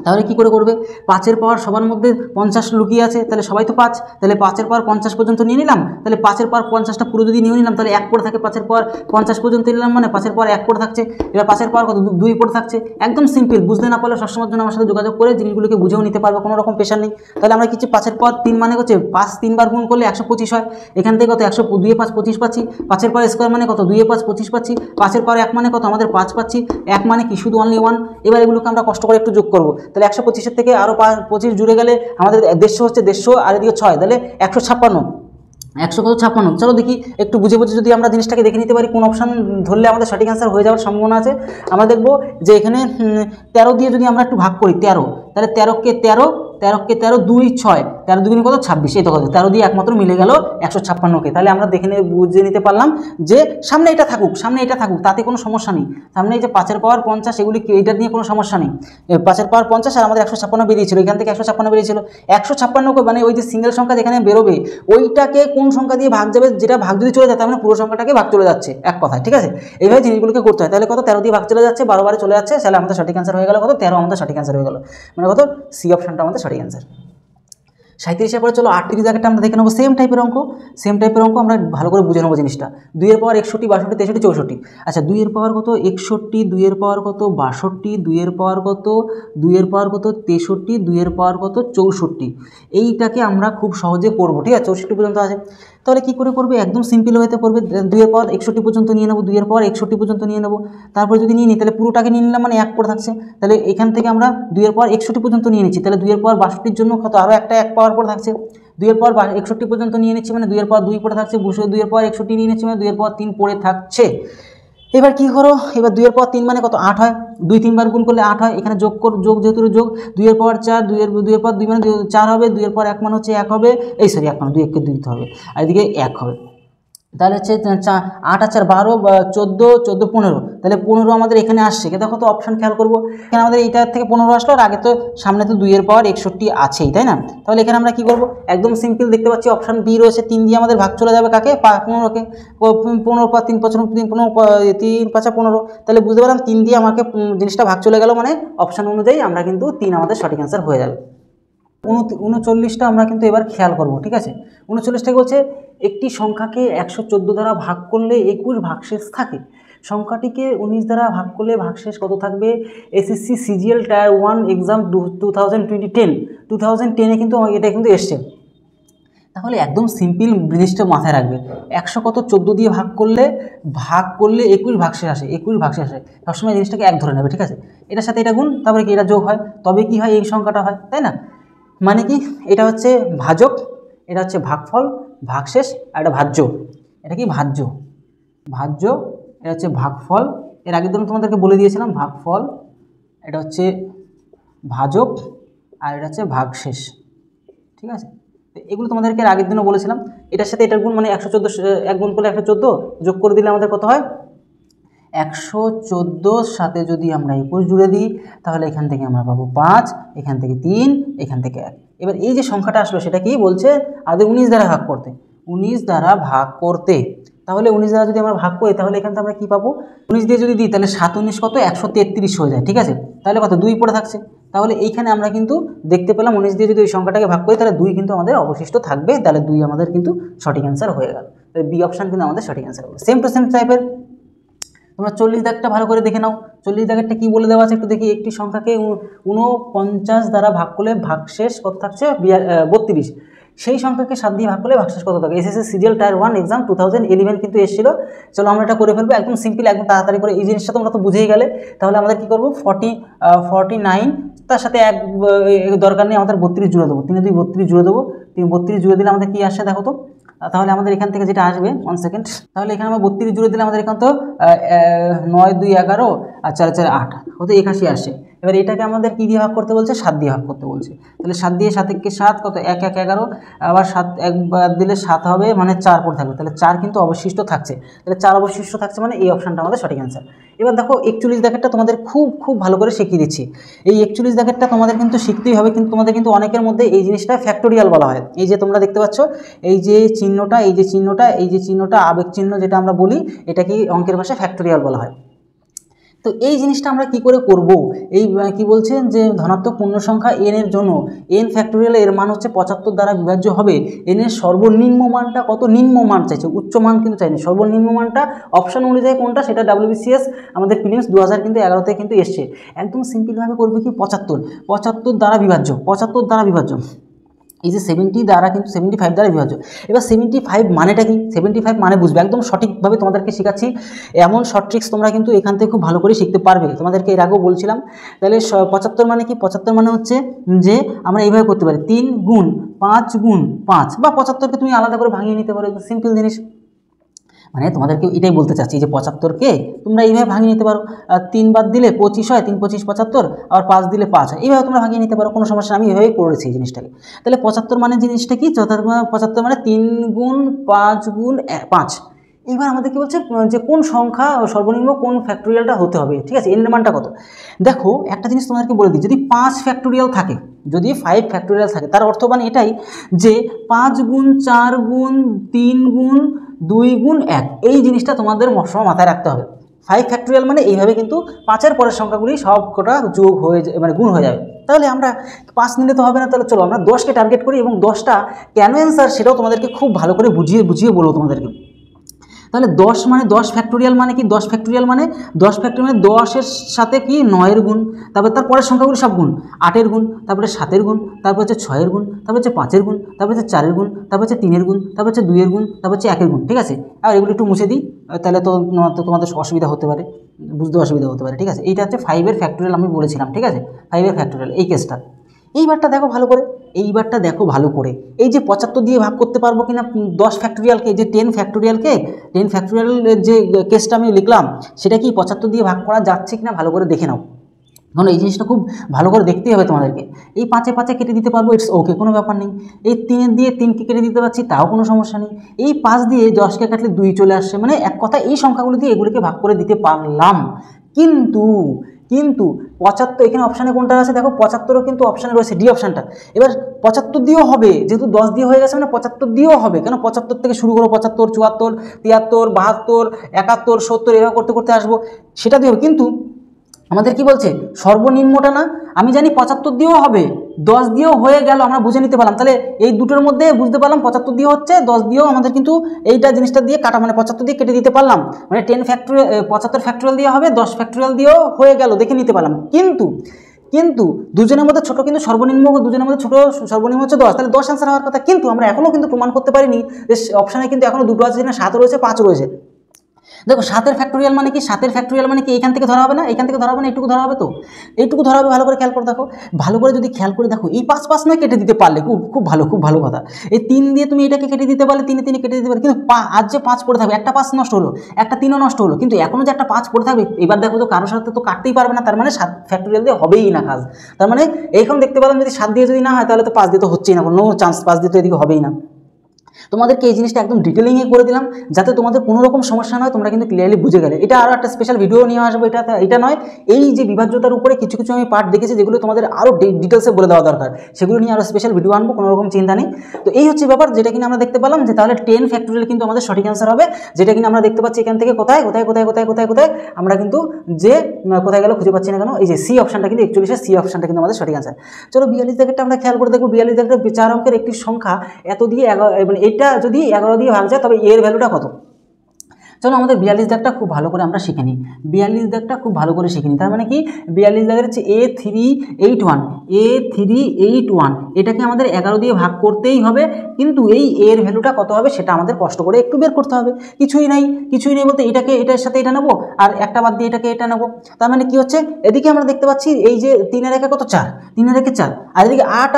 তাহলে কি করে করবে, 5-এর পাওয়ার সবার মধ্যে 50 লুকিয়ে আছে, তাহলে সবাই তো 5, তাহলে 5-এর পাওয়ার 50 পর্যন্ত নিয়ে নিলাম, তাহলে 5-এর পাওয়ার 50টা পুরো যদি নিয়ে নিলাম, তাহলে 1 পড়ে থাকে, 5-এর পাওয়ার 50 পর্যন্ত নিলাম, মানে 5-এর পাওয়ার 1 পড়ে থাকছে। এবার 5-এর পাওয়ার কত, 2 পড়ে থাকছে। একদম সিম্পল, বুঝতে না পারলে সবসময়ের জন্য আমার সাথে যোগাযোগ করে জিনিসগুলোকে বুঝেও নিতে পারবে, কোনো রকম প্রেশার নেই। তাহলে আমরা কিছু 5-এর পাওয়ার 3 মানে হচ্ছে 5 3 বার গুণ করলে 125 হয়, এখান থেকে কত 100 2 5 25 পাচ্ছি, 5-এর পাওয়ার স্কোয়ার মানে কত 2 5 25 পাচ্ছি, 5-এর পাওয়ার 1 মানে কত আমাদের 5 পাচ্ছি, 1 মানে কি শুধু অনলি 1। এবার এগুলোকে আমরা কষ্ট করে একটু যোগ করবো, তাহলে 125-এর থেকে আরও 25 জুড়ে গেলে আমাদের 150 হচ্ছে, 150 আর এদিকে 6, তাহলে 156, 156। চলো দেখি একটু বুঝে যদি আমরা জিনিসটাকে দেখে নিতে পারি, কোন অপশান ধরলে আমাদের সঠিক অ্যান্সার হয়ে যাওয়ার সম্ভাবনা আছে। আমরা দেখবো যে এখানে 13 দিয়ে যদি আমরা একটু ভাগ করি, 13, তাহলে 13কে 13 2 6, 13 দুগুণ কত 26, এই তো কত 13 দিয়ে একমাত্র মিলে গেল 156কে। তাহলে আমরা দেখে বুঝে নিতে পারলাম যে সামনে এটা থাকুক, তাতে কোনো সমস্যা নেই। সামনে এই যে 5-এর পাওয়ার 50, এগুলি এইটা নিয়ে কোনো সমস্যা নেই। 5-এর পাওয়ার 50 আর আমাদের 156 বেরিয়েছিল, এখান থেকে 156 বেরিয়েছিল। 156কে মানে ওই যে সিঙ্গেল সংখ্যা যেখানে বেরোবে ওইটাকে কোন সংখ্যা দিয়ে ভাগ যাবে, যেটা ভাগ যদি চলে যায় তার মানে পুরো সংখ্যাটাকে ভাগ চলে যাচ্ছে, এক কথায়, ঠিক আছে। এইভাবে জিনিসগুলোকে করতে হয়। তাহলে কত 13 দিয়ে ভাগ চলে যাচ্ছে, 12 চলে যাচ্ছে, তাহলে আমাদের সঠিক অ্যান্সার হয়ে গেল কত 13, আমাদের সঠিক অ্যান্সার হয়ে গেল, মানে কত সি অপশনটা আমাদের সঠিক অ্যান্সার। 37-এর পরে চলো 38 দাগেরটা আমরা দেখে নেবো, সেম টাইপের অঙ্ক আমরা ভালো করে বুঝে নেবো জিনিসটা। 2-এর পাওয়ার 61 62 63 64, আচ্ছা 2-এর পাওয়ার কত 61, 2-এর পাওয়ার কত 62, 2-এর পাওয়ার কত 2-এর পাওয়ার কত 63, 2-এর পাওয়ার কত 64। এইটাকে আমরা খুব সহজে করবো, ঠিক আছে। 64 পর্যন্ত আছে, তাহলে কী করে করবে, একদম সিম্পল ওয়েতে করবে। 2-এর পাওয়ার 61 পর্যন্ত নিয়ে নেবো, 2-এর পাওয়ার 61 পর্যন্ত নিয়ে নেবো, তারপর যদি নিয়ে নিই তাহলে পুরোটাকে নিয়ে নিলাম, মানে 1 পড়ে থাকছে। তাহলে এখান থেকে আমরা 2-এর পাওয়ার 61 পর্যন্ত নিয়ে নিচ্ছি, তাহলে 2-এর পাওয়ার 62-র জন্য কত আরও একটা 1 পাওয়ার পর থাকছে। 2-এর পাওয়ার 61 পর্যন্ত নিয়ে নিচ্ছি, মানে 2-এর পাওয়ার 2 পড়ে থাকছে, 2-এর পাওয়ার 61 নিয়ে নিচ্ছি, মানে 2-এর পাওয়ার 3 পড়ে থাকছে। এবার কি করো, এবার 2 এর পাওয়ার 3 মানে কত 8 হয়, 2 3 বার গুণ করলে 8 হয়, এখানে যোগ যোগ যেহেতু যোগ 2 এর পাওয়ার 4, 2 এর পাওয়ার 2 মানে 4 হবে, 2 এর পাওয়ার 1 মানে হচ্ছে 1 হবে, এই সরি 1 মানে 2 কে 2 দিতে হবে, আর এদিকে 1 হবে। তাহলে হচ্ছে 8 আর 4 12, 14, 14 15, তাহলে 15 আমাদের এখানে আসছে। দেখো তো অপশান খেয়াল করবো, এখানে আমাদের এইটার থেকে 15 আসলো, আর আগে তো সামনে তো 2 এর পাওয়ার 61 আছেই, তাই না? তাহলে এখানে আমরা কি করব, একদম সিম্পল দেখতে পাচ্ছি অপশান বি রয়েছে, 3 দিয়ে আমাদের ভাগ চলে যাবে কাকে, 15কে, 15 পা 3 5 3 5 15, তাহলে বুঝতে পারলাম 3 দিয়ে আমাকে জিনিসটা ভাগ চলে গেল, মানে অপশান অনুযায়ী আমরা কিন্তু 3 আমাদের সঠিক অ্যান্সার হয়ে যাবে। 39টা আমরা কিন্তু এবার খেয়াল করব, ঠিক আছে? 39টা বলছে একটি সংখ্যাকে 114 দ্বারা ভাগ করলে 21 ভাগশেষ থাকে, সংখ্যাটিকে 19 দ্বারা ভাগ করলে ভাগশেষ কত থাকবে? এসএসসি সিজিএল টায়ার 1 এক্সাম 2010 কিন্তু এটা কিন্তু এসছে। তাহলে একদম সিম্পল জিনিসটা মাথায় রাখবে, 100 কত 14 দিয়ে ভাগ করলে 21 ভাগশেষ আসে, 21 ভাগশেষ আসে, সবসময় জিনিসটাকে 1 ধরে নেবে, ঠিক আছে? এটার সাথে এটা গুণ, তারপরে কি এটা যোগ হয়, তবে কি হয় এই সংখ্যাটা হয়, তাই না? মানে কি এটা হচ্ছে ভাজক, এটা হচ্ছে ভাগফল, ভাগশেষ, আর এটা ভাজ্য। এটা কি ভাজ্য, এটা হচ্ছে ভাগফল, এর আগের দিন তোমাদেরকে বলে দিয়েছিলাম ভাগফল, এটা হচ্ছে ভাজক, আর এটা হচ্ছে ভাগশেষ, ঠিক আছে? এগুলো তোমাদেরকে আগের দিনও বলেছিলাম। এটার সাথে এটার গুণ মানে 114, 1 গুণ করলে 114, যোগ করে দিলে আমাদের কত হয়? 114 সাথে যদি আমরা 21 জুড়ে দিই, তাহলে এখান থেকে আমরা পাবো 5, এখান থেকে 3, এখান থেকে 1। এবার এই যে সংখ্যাটা আসলো সেটা কি বলছে, আমাদের 19 দ্বারা ভাগ করতে, 19 দ্বারা ভাগ করতে। তাহলে 19 দ্বারা যদি আমরা ভাগ করি, তাহলে এখান থেকে আমরা কী পাবো, 19 দিয়ে যদি দিই, তাহলে 7 19 কত 133 হয়ে যায়, ঠিক আছে? তাহলে কত 2 পড়ে থাকছে, তাহলে এইখানে আমরা কিন্তু দেখতে পেলাম 19 দিয়ে যদি ওই সংখ্যাটাকে ভাগ করি, তাহলে 2 কিন্তু আমাদের অবশিষ্ট থাকবে, তাহলে 2 আমাদের কিন্তু সঠিক অ্যান্সার হয়ে গেল। তাহলে বি অপশান কিন্তু আমাদের সঠিক অ্যান্সার হবে। সেম টু সেম টাইপের তোমরা 40 দাগটা ভালো করে দেখে নাও। 40 দাগেরটা কি বলে দেওয়া আছে একটু দেখি, একটি সংখ্যাকে 49 দ্বারা ভাগ করলে ভাগশেষ কত থাকছে 32, সেই সংখ্যাকে 7 দিয়ে ভাগ করলে ভাগশেষ কত থাকে? এসএসসি সিজিএল টায়ার 1 এক্সাম 2011 কিন্তু এসেছিল। চলো আমরা এটা করে ফেলবো, একদম সিম্পল, একদম তাড়াতাড়ি করে। এই জিনিসটা তোমরা তো বুঝেই গেলে। তাহলে আমাদের কি করবো, 49 তার সাথে এক দরকার নেই, আমাদের 32 জুড়ে দেবো, 3 2 32 জুড়ে দেবো। 32 জুড়ে দিলে আমাদের কি আসে দেখো তো, তাহলে আমাদের এখান থেকে যেটা আসবে 1 সেকেন্ড, তাহলে এখানে আমরা 32 জুড়ে দিলে আমাদের এখান তো 9 2 11 আর 4 4 8 হতে 81 আসে। এবার এটাকে আমাদের কী দিয়ে ভাগ করতে বলছে, 7 দিয়ে ভাগ করতে বলছে। তাহলে 7 দিয়ে 7 কে 7 কত 1 1 11, আবার 7 একবার দিলে 7 হবে, মানে 4 পড়ে থাকবে, তাহলে 4 কিন্তু অবশিষ্ট থাকছে, তাহলে 4 অবশিষ্ট থাকছে, মানে এই অপশানটা আমাদের সঠিক অ্যান্সার। এবার দেখো 41 দাগেরটা তোমাদের খুব ভালো করে শিখিয়ে দিচ্ছি। এই 41 দাগেরটা তোমাদের কিন্তু শিখতেই হবে, কিন্তু তোমাদের কিন্তু অনেকের মধ্যে এই জিনিসটা ফ্যাক্টোরিয়াল বলা হয়। এই যে তোমরা দেখতে পাচ্ছ এই যে চিহ্নটা, এই যে চিহ্নটা আবেগ চিহ্ন যেটা আমরা বলি, এটা কি অঙ্কের ভাষায় ফ্যাক্টোরিয়াল বলা হয়। তো এই জিনিসটা আমরা কি করে করব, এই কি বলছেন যে ধনাত্মক পূর্ণ সংখ্যা n এর জন্য n ফ্যাক্টোরিয়াল এর মান হচ্ছে 75 দ্বারা বিভাজ্য হবে, n এর সর্বনিম্ন মানটা কত, নিম্ন মান চাইছে, উচ্চ মান কিন্তু চাইনি, সর্বনিম্ন মানটা অপশন অনুযায়ী কোনটা, সেটা WBCS আমাদের প্রিলিমস 2011 কিন্তু এসছে। একদম সিম্পলভাবে করবে কি 75 দ্বারা বিভাজ্য, 75 দ্বারা বিভাজ্য, এই যে 70 দ্বারা কিন্তু 75 দ্বারা বিভাজ্য। এবার 75 মানেটা কি, 75 মানে বুঝবে, একদম সঠিকভাবে তোমাদেরকে শেখাচ্ছি, এমন শর্ট ট্রিক্স তোমরা কিন্তু এখান থেকে খুব ভালো করে শিখতে পারবে, তোমাদেরকে এর আগেও বলছিলাম। তাহলে 75 মানে কি, 75 মানে হচ্ছে যে আমরা এইভাবে করতে পারি 3 গুণ 5 গুণ 5, বা 75কে তুমি আলাদা করে ভাঙিয়ে নিতে পারো, সিম্পল জিনিস। মানে তোমাদেরকে এটাই বলতে চাচ্ছি যে 75কে তোমরা এইভাবে ভাঙিয়ে নিতে পারো, 3 বাদ দিলে 25 হয়, 3 25 75, আর 5 দিলে 5 হয়, এইভাবে তোমরা ভাঙিয়ে নিতে পারো, কোনো সমস্যা, আমি এইভাবেই করেছি এই জিনিসটাকে। তাহলে 75 মানে জিনিসটা কি, 75 মানে 3 গুণ 5 গুণ 5। এইবার আমাদের কি বলছে যে কোন সংখ্যা সর্বনিম্ন কোন ফ্যাক্টোরিয়ালটা হতে হবে, ঠিক আছে, এর মানটা কত। দেখো একটা জিনিস তোমাদেরকে বলে দিই, যদি 5 ফ্যাক্টোরিয়াল থাকে, যদি 5 ফ্যাক্টোরিয়াল থাকে, তার অর্থ মানে এটাই যে 5 গুণ 4 গুণ 3 গুণ 2 গুণ 1, এই জিনিসটা তোমাদের সব মাথায় রাখতে হবে। 5 ফ্যাক্টোরিয়াল মানে এইভাবে কিন্তু 5-এর পরের সংখ্যাগুলি সব কটা যোগ হয়ে মানে গুণ হয়ে যাবে। তাহলে আমরা 5 নিলে তো হবে না, তাহলে চলো আমরা 10কে টার্গেট করি, এবং 10টা কেন অ্যান্সার সেটাও তোমাদেরকে খুব ভালো করে বুঝিয়ে বলবো তোমাদেরকে। তাহলে 10 মানে 10 ফ্যাক্টোরিয়াল মানে কি, 10 ফ্যাক্টোরিয়াল মানে 10 ফ্যাক্টোরিয়াল মানে 10-এর সাথে কি 9-এর গুণ, তারপর তার পরের সংখ্যাগুলো সব গুণ, 8-এর গুণ, তারপরে 7-এর গুণ, তারপর হচ্ছে 6-এর গুণ, তারপর হচ্ছে 5-এর গুণ, তারপর হচ্ছে 4-এর গুণ, তারপর হচ্ছে 3-এর গুণ, তারপর হচ্ছে 2-এর গুণ, তারপর হচ্ছে 1-এর গুণ, ঠিক আছে। আর এগুলো একটু মুছে দিই, তাহলে তো তোমাদের অসুবিধা হতে পারে, বুঝতে অসুবিধা হতে পারে, ঠিক আছে। এইটা হচ্ছে 5-এর ফ্যাক্টোরিয়াল আমি বলেছিলাম, ঠিক আছে, 5-এর ফ্যাক্টোরিয়াল এই কেসটা। এইবারটা দেখো ভালো করে, এইবারটা দেখো ভালো করে, এই যে 75 দিয়ে ভাগ করতে পারবো কিনা 10 ফ্যাক্টোরিয়ালকে, যে 10 ফ্যাক্টোরিয়ালকে, 10 ফ্যাক্টোরিয়ালের যে কেসটা আমি লিখলাম সেটা কি 75 দিয়ে ভাগ করা যাচ্ছে কিনা ভালো করে দেখে নাও। কারণ এই জিনিসটা খুব ভালো করে দেখতেই হবে তোমাদেরকে। এই 5-এ 5-এ কেটে দিতে পারবো, ইটস ওকে, কোনো ব্যাপার নেই। এই 3 দিয়ে 3কে কেটে দিতে পারছি, তাও কোনো সমস্যা নেই। এই 5 দিয়ে 10কে কাটলে 2 চলে আসছে, মানে এক কথা এই সংখ্যাগুলো দিয়ে এগুলিকে ভাগ করে দিতে পারলাম। কিন্তু কিন্তু 75 এখানে অপশানে কোনটা আছে দেখো, 75ও কিন্তু অপশানে রয়েছে, ডি অপশানটা। এবার 75 দিয়েও হবে, যেহেতু 10 দিয়ে হয়ে গেছে মানে 75 দিয়েও হবে। কেন 75 থেকে শুরু করো, 75, 74, 73, 72, 71, 70 এভাবে করতে করতে আসবো, সেটা দিয়ে হবে। কিন্তু আমাদের কি বলছে, সর্বনিম্নটা না, আমি জানি 75 দিয়েও হবে, 10 দিয়েও হয়ে গেল, আমরা বুঝে নিতে পারলাম। তাহলে এই দুটোর মধ্যে বুঝতে পারলাম 75 দিয়ে হচ্ছে, 10 দিয়েও আমাদের কিন্তু এইটা জিনিসটা দিয়ে কাটা, মানে 75 দিয়ে কেটে দিতে পারলাম, মানে 10 ফ্যাক্টোরিয়াল 75 ফ্যাক্টোরিয়াল দিয়ে হবে, 10 ফ্যাক্টোরিয়াল দিয়েও হয়ে গেল, দেখে নিতে পারলাম। কিন্তু দুজনের মধ্যে ছোট, কিন্তু সর্বনিম্ন দুজনের মধ্যে ছোট, সর্বনিম্ন হচ্ছে 10, তাহলে 10 অ্যান্সার হওয়ার কথা। কিন্তু আমরা এখনও কিন্তু প্রমাণ করতে পারিনি যে অপশানে কিন্তু এখনও দুটো আছে, যেখানে 7 রয়েছে, 5 রয়েছে। দেখো 7-এর ফ্যাক্টোরিয়াল মানে কি, 7-এর ফ্যাক্টোরিয়াল মানে কি, এখান থেকে ধরা হবে না, এখান থেকে ধরা হবে না, এইটুকু ধরা হবে, তো এইটুকু ধরা হবে। ভালো করে খেয়াল করে দেখো, ভালো করে যদি খেয়াল করে দেখো, এই 5 নয় কেটে দিতে পারলে খুব ভালো কথা। এই 3 দিয়ে তুমি এটাকে কেটে দিতে পারলে, 3-এ কেটে দিতে পারলে, কিন্তু আজ যে 5 পড়ে থাকবে, একটা 5 নষ্ট হলো, একটা 3ও নষ্ট হলো, কিন্তু এখনও যে একটা 5 পড়ে থাকবে, এবার দেখো তো কারোর সাথে তো কাটতেই পারবে না, তার মানে 7 ফ্যাক্টোরিয়াল দিয়ে হবেই না কাজ। তার মানে এইখানে দেখতে পেলাম যদি 7 দিয়ে যদি না হয়, তাহলে তো 5 দিয়ে তো হচ্ছেই না, কোনো চান্স, 5 দিয়ে তো এদিকে হবেই না। তোমাদেরকে এই জিনিসটা একদম ডিটেলিংয়ে করে দিলাম, যাতে তোমাদের কোনো রকম সমস্যা নয়, তোমরা কিন্তু ক্লিয়ারলি বুঝে গেলে। এটা আরও একটা স্পেশাল ভিডিও নিয়ে আসবো, এটা নয়, এই যে বিভাজ্যতার উপরে কিছু কিছু আমি পার্ট দেখেছি, যেগুলো তোমাদের আরও ডিটেলসে বলে দেওয়া দরকার, সেগুলো নিয়ে আরও স্পেশাল ভিডিও আনবো, কোনো রকম চিন্তা নেই। তো এই হচ্ছে ব্যাপার, যেটা কিনা আমরা দেখতে পেলাম যে তাহলে 10 ফ্যাক্টোরিয়াল কিন্তু আমাদের সঠিক অ্যান্সার হবে, যেটা কিনা আমরা দেখতে পাচ্ছি এখান থেকে কোথায় আমরা কিন্তু যে কোথায় গেল খুঁজে পাচ্ছি না কেন, এই যে সি অপশানটা কিন্তু 41, সি অপশানটা কিন্তু আমাদের সঠিক অ্যান্সার। চলো 42 দাগেরটা আমরা খেয়াল করে দেখবো। 42 দাগের 4 অঙ্কের একটি সংখ্যা এত দিয়ে 11, মানে এটা যদি 11 দিয়ে ভাগ যায়, তবে এর ভ্যালুটা কত? চলো আমাদের 42 দাগটা খুব ভালো করে আমরা শিখে নিই। 42 দাগটা খুব ভালো করে শিখে নিই। তার মানে কি, 42 দাগের হচ্ছে A381, এটাকে আমাদের 11 দিয়ে ভাগ করতেই হবে, কিন্তু এই এর ভ্যালুটা কত হবে সেটা আমাদের কষ্ট করে একটু বের করতে হবে। কিছুই নেই বলতে এটাকে এটার সাথে এটা নেবো, আর একটা বাদ দিয়ে এটাকে এটা নেবো। তার মানে কি হচ্ছে, এদিকে আমরা দেখতে পাচ্ছি এই যে 3-এর একে কত, 4, 3-এর একে 4, আর এদিকে 8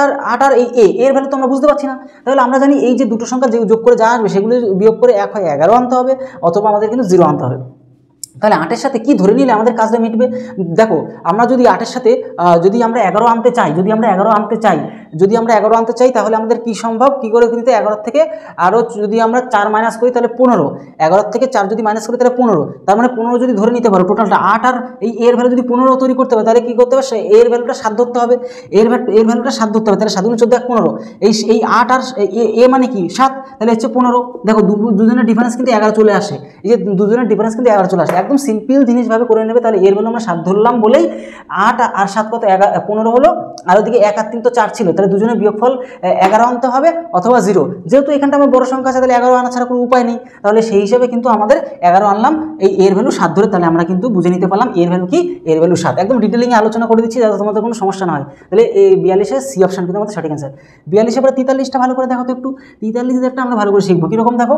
আর এই এর ভ্যালু তো আমরা বুঝতে পারছি না। তাহলে আমরা জানি এই যে দুটো সংখ্যা যে যোগ করে যা আসবে, সেগুলো বিয়োগ করে 1 হয় 11 আনতে হবে, অথবা আমাদের কিন্তু 0 আনতে হবে। তাহলে 8-এর সাথে কি ধরে নিলে আমাদের কাজটা মিটবে? দেখো আমরা যদি 8-এর সাথে যদি আমরা 11 আনতে চাই, যদি আমরা 11 আনতে চাই, তাহলে আমাদের কি সম্ভব, কি করে দিতে, 11 থেকে আরও যদি আমরা 4 মাইনাস করি তাহলে 15, 11 থেকে 4 যদি মাইনাস করি তাহলে 15, তার মানে 15 যদি ধরে নিতে পারো টোটালটা 8, আর এই এর ভ্যালু যদি 15 তৈরি করতে হবে, তাহলে কী করতে হবে, এর ভ্যালুটা 7 ধরতে হবে, এর ভ্যালুটা 7 ধরতে হবে। তাহলে 7 × 14 15, এই 8 আর এ মানে কি 7, তাহলে হচ্ছে 15। দেখো দুজনের ডিফারেন্স কিন্তু 11 চলে আসে, এই যে দুজনের ডিফারেন্স কিন্তু 11 চলে আসে, একদম সিম্পল জিনিসভাবে করে নেবে। তাহলে এর ভ্যালু আমরা 7 ধরলাম বলেই 8 আর 7 কত, 15 হলো, আর ওদিকে 1 আর 3 তো 4 ছিল, তাহলে দুজনের বিয়োগফল 11 আনতে হবে অথবা 0। যেহেতু এখানটা আমার বড় সংখ্যা আছে, তাহলে 11 আনা ছাড়া কোনো উপায় নেই, তাহলে সেই হিসাবে কিন্তু আমাদের 11 আনলাম, এই এর ভ্যালু 7 ধরে, তাহলে আমরা কিন্তু বুঝে নিতে পারলাম এর ভ্যালু কি, এর ভ্যালু 7। একদম ডিটেলিংয়ে আলোচনা করে দিচ্ছি যাতে তোমাদের কোনো সমস্যা না হয়। তাহলে এই 42-এর সি অপশান কিন্তু আমাদের সঠিক অ্যান্সার। 42-এর পরে 43টা ভালো করে দেখো তো একটু, 43 একটা আমরা ভালো করে শিখবো। কীরকম দেখো,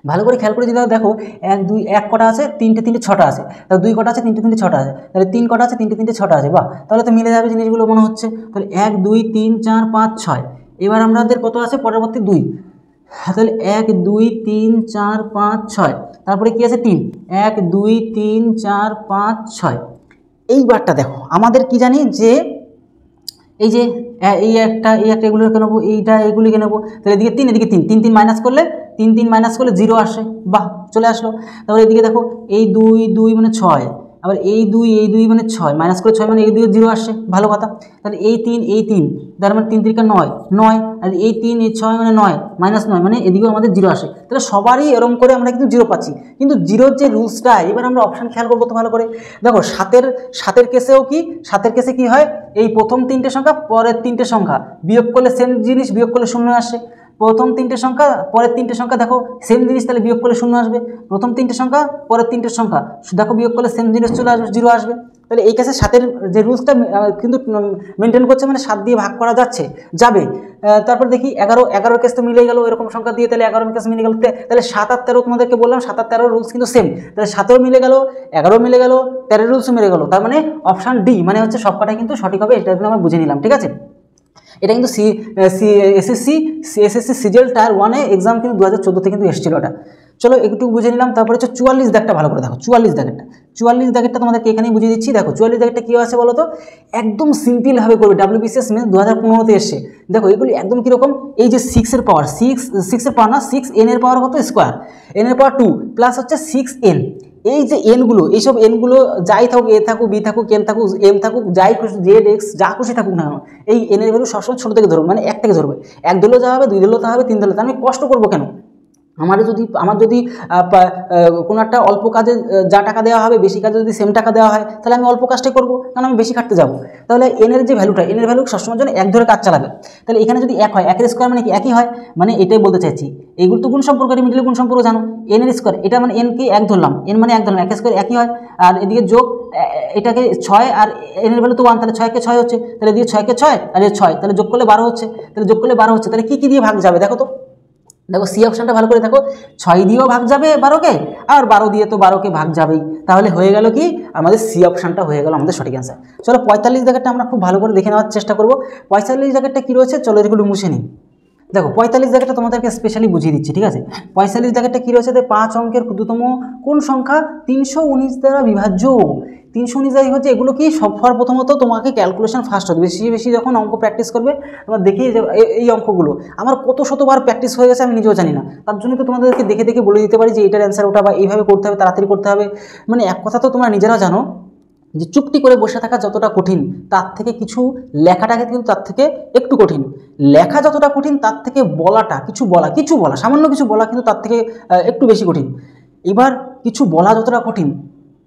ভালো করে খেয়াল করে যদি দেখো, 1 2 1 কটা আছে, 3টে 3টে 6টা আছে, তাহলে 2 কটা আছে, 3টে 3টে 6টা আছে, তাহলে 3 কটা আছে, 3টে 3টে 6টা আছে, বাহ, তাহলে তো মিলে যাবে জিনিসগুলো মনে হচ্ছে। তাহলে 1 2 3 4 5 6, এবার আমাদের কত আছে পরবর্তী 2, তাহলে 1 2 3 4 5 6, তারপরে কি আছে 3, 1 2 3 4 5 6। এইবারটা দেখো আমাদের কি জানি যে এই যে এই একটা এগুলোকে নেবো, এগুলিকে নেবো, তাহলে এদিকে 3 এদিকে 3 3 3 মাইনাস করলে 0 আসে, বাহ চলে আসলো। তারপরে এদিকে দেখো এই 2 2 মানে 6, আবার এই 2 মানে 6, মাইনাস করে 6 মানে এই 2 0 আসছে, ভালো কথা। তাহলে এই 3 তার মানে 3 3 9, আর এই 3 এই 6 মানে 9, মাইনাস 9 মানে এদিকেও আমাদের 0 আসে। তাহলে সবারই এরকম করে আমরা কিন্তু 0 পাচ্ছি, কিন্তু 0-র যে রুলসটা, এবার আমরা অপশান খেয়াল করবো তো ভালো করে। দেখো 7-এর কেসেও কি, 7-এর কেসে কি হয়, এই প্রথম 3টে সংখ্যা পরের 3টে সংখ্যা বিয়োগ করলে সেম জিনিস, বিয়োগ করলে 0 আসে। প্রথম 3টে সংখ্যা পরের 3টে সংখ্যা দেখো সেম জিনিস, তাহলে বিয়োগ করলে 0 আসবে। প্রথম 3টে সংখ্যা পরের 3টে সংখ্যা দেখো বিয়োগ করলে সেম জিনিস চলে আসবে, 0 আসবে। তাহলে এই কেসে 7-এর যে রুলসটা কিন্তু মেনটেন করছে, মানে 7 দিয়ে ভাগ করা যাবে। তারপর দেখি 11 কেস তো মিলে গেল, এরকম সংখ্যা দিয়ে, তাহলে 11 কেস মিলে গেল। তাহলে 7 আর 13 তোমাদেরকে বললাম, 7 আর 13 রুলস কিন্তু সেম, তাহলে 7ও মিলে গেল, 11 মিলে গেল, 13 রুলসও মিলে গেল। তার মানে অপশান ডি মানে হচ্ছে সবকটাই কিন্তু সঠিক হবে, এটা কিন্তু আমরা বুঝে নিলাম, ঠিক আছে। এটা কিন্তু এসএসসি সিজিএল টায়ার 1-এ এক্সাম কিন্তু 2014 থেকে কিন্তু এসেছিল এটা। চলো একটু বুঝে নিলাম। তারপরে হচ্ছে 44 দাগটা ভালো করে দেখো। 44 দাগেরটা তোমাদেরকে এখানেই বুঝিয়ে দিচ্ছি। দেখো 44 দাগেরটা কী আছে বলো তো, একদম সিম্পলভাবে করবে। WBCS মেন্স 2015-তে এসছে। দেখো এগুলি একদম কীরকম, এই যে 6-এর পাওয়ার 6 না 6n এর পাওয়ার কত স্কোয়ার, n এর পাওয়ার 2 প্লাস হচ্ছে 6n। এই যে এনগুলো, এইসব এনগুলো যাই থাকুক, এ থাকুক, বি থাকুক, এন থাকুক, এম থাকুক, যাই খুশি, জেড এক্স যা খুশি থাকুক না, এই এনের ভ্যালু সবসময় ছোটো থেকে ধরবে, মানে 1 থেকে ধরবে। 1 ধরলেও যা হবে, 2 ধরলেও তা হবে, 3 ধরলে তা। আমি কষ্ট করবো কেন? আমার যদি কোনো একটা অল্প কাজে যা টাকা দেওয়া হবে, বেশি কাজে যদি সেম টাকা দেওয়া হয়, তাহলে আমি অল্প কাজটাই করবো, কারণ আমি বেশি খাটতে যাবো। তাহলে এনের যে ভ্যালুটা, এনের ভ্যালু সবসময় জন্য 1 ধরে কাজ চালাবে। তাহলে এখানে যদি 1 হয়, 1-এর স্কোয়ার মানে কি 1ই হয়, মানে এটাই বলতে চাইছি। এইগুলো তো গুণ সম্পর্ক, মিডিল গুণ সম্পর্ক জানো। এনের স্কোয়ার, এটা মানে এনকে 1 ধরলাম, এন মানে 1 ধরলাম, 1 স্কোয়ার 1ই হয়। আর এদিকে যোগ, এটাকে 6 আর এনের ভ্যালু তো 1, তাহলে 6 কে 6 হচ্ছে, তাহলে এদিকে 6 কে 6 আর এর 6, তাহলে যোগ করলে 12 হচ্ছে, তাহলে কী দিয়ে ভাগ যাবে দেখো তো। দেখো সি অপশানটা ভালো করে দেখো, 6 দিয়েও ভাগ যাবে 12কে, আর 12 দিয়ে তো 12কে ভাগ যাবেই। তাহলে হয়ে গেল কি, আমাদের সি অপশানটা হয়ে গেল আমাদের সঠিক অ্যান্সার। চলো 45 জায়গাটা আমরা খুব ভালো করে দেখে নেওয়ার চেষ্টা করবো। 45 জায়গাটা কী রয়েছে, চলো এগুলো মুছে নিই। দেখো 45 জায়গাটা তোমাদেরকে স্পেশালি বুঝিয়ে দিচ্ছি, ঠিক আছে। 45 জায়গাটা কী রয়েছে, 5 অঙ্কের ক্ষুদ্রতম কোন সংখ্যা 319 দ্বারা বিভাজ্য। 319 দ্বারা বিভাজ্য, এগুলো কি সবার প্রথমত তোমাকে ক্যালকুলেশন ফার্স্ট হবে। বেশি যখন অঙ্ক প্র্যাকটিস করবে, তোমার দেখে যে এই অঙ্কগুলো আমার কত শতবার প্র্যাকটিস হয়ে গেছে আমি নিজেও জানি না। তার জন্য তো তোমাদেরকে দেখে বলে দিতে পারি যে এটার অ্যান্সার ওটা, বা এইভাবে করতে হবে, তাড়াতাড়ি করতে হবে। মানে এক কথা তো তোমরা নিজেরা জানো যে চুপটি করে বসে থাকা যতটা কঠিন, তার থেকে কিছু লেখাটাকে কিন্তু তার থেকে একটু কঠিন। লেখা যতটা কঠিন, তার থেকে বলাটা, কিছু বলা সামান্য কিছু বলা কিন্তু তার থেকে একটু বেশি কঠিন। এবার কিছু বলা যতটা কঠিন,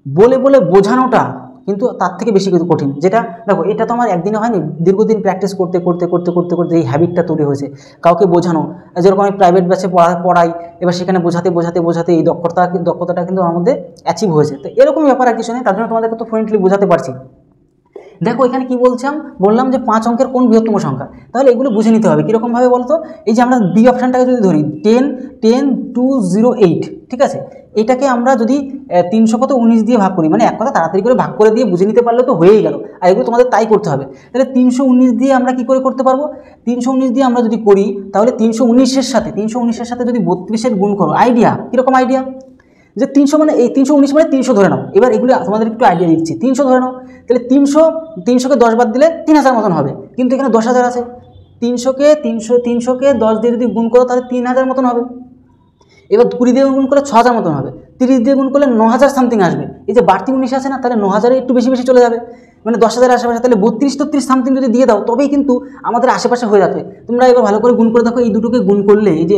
বলে বোঝানোটা কিন্তু তার থেকে বেশি কিন্তু কঠিন। যেটা দেখো, এটা তো আমার একদিনে হয়নি, দীর্ঘদিন প্র্যাকটিস করতে এই হ্যাবিটটা তৈরি হয়েছে। কাউকে বোঝানো, যেরকম আমি প্রাইভেট ব্যাচে পড়াই, এবার সেখানে বোঝাতে এই দক্ষতাটা কিন্তু আমার মধ্যে অ্যাচিভ হয়েছে। তো এরকমই ব্যাপার আর কিছু নেই, তার জন্য তোমাদেরকে তো ফ্লুয়েন্টলি বোঝাতে পারছি। দেখো এখানে কি বললাম যে 5 অঙ্কের কোন বৃহত্তম সংখ্যা। তাহলে এগুলো বুঝে নিতে হবে কীরকমভাবে বলতো। এই যে আমরা বি অপশানটাকে যদি ধরি 10,208, ঠিক আছে, এটাকে আমরা যদি 319 দিয়ে ভাগ করি, মানে এক কথা তাড়াতাড়ি করে ভাগ করে দিয়ে বুঝে নিতে পারলে তো হয়েই গেল। আর এগুলো তোমাদের তাই করতে হবে। তাহলে 319 দিয়ে আমরা কি করে করতে পারবো, 319 দিয়ে আমরা যদি করি, তাহলে 319-এর সাথে যদি 32-এর গুণ করো, আইডিয়া কীরকম আইডিয়া, যে 300 মানে এই 319 মানে 300 ধরে নাও। এবার এগুলো তোমাদের একটু আইডিয়া দিচ্ছি। 300 ধরে নাও, তাহলে 300কে 10 বাদ দিলে 3000 মতন হবে, কিন্তু এখানে 10,000 আছে। 300কে 10 দিয়ে যদি গুণ করো, তাহলে 3000 মতন হবে। এবার 20 দিয়ে গুণ করলে 6000 মতন হবে, 30 দিয়ে গুণ করলে 9000 সামথিং আসবে। এই যে বাড়তি 19 আছে না, তাহলে 9000-এ একটু বেশি চলে যাবে, মানে 10,000 আশেপাশে। তাহলে 32-33 সামথিং যদি দিয়ে দাও, তবেই কিন্তু আমাদের আশেপাশে হয়ে যাবে। তোমরা এবার ভালো করে গুণ করে দেখো, এই দুটোকে গুণ করলে, এই যে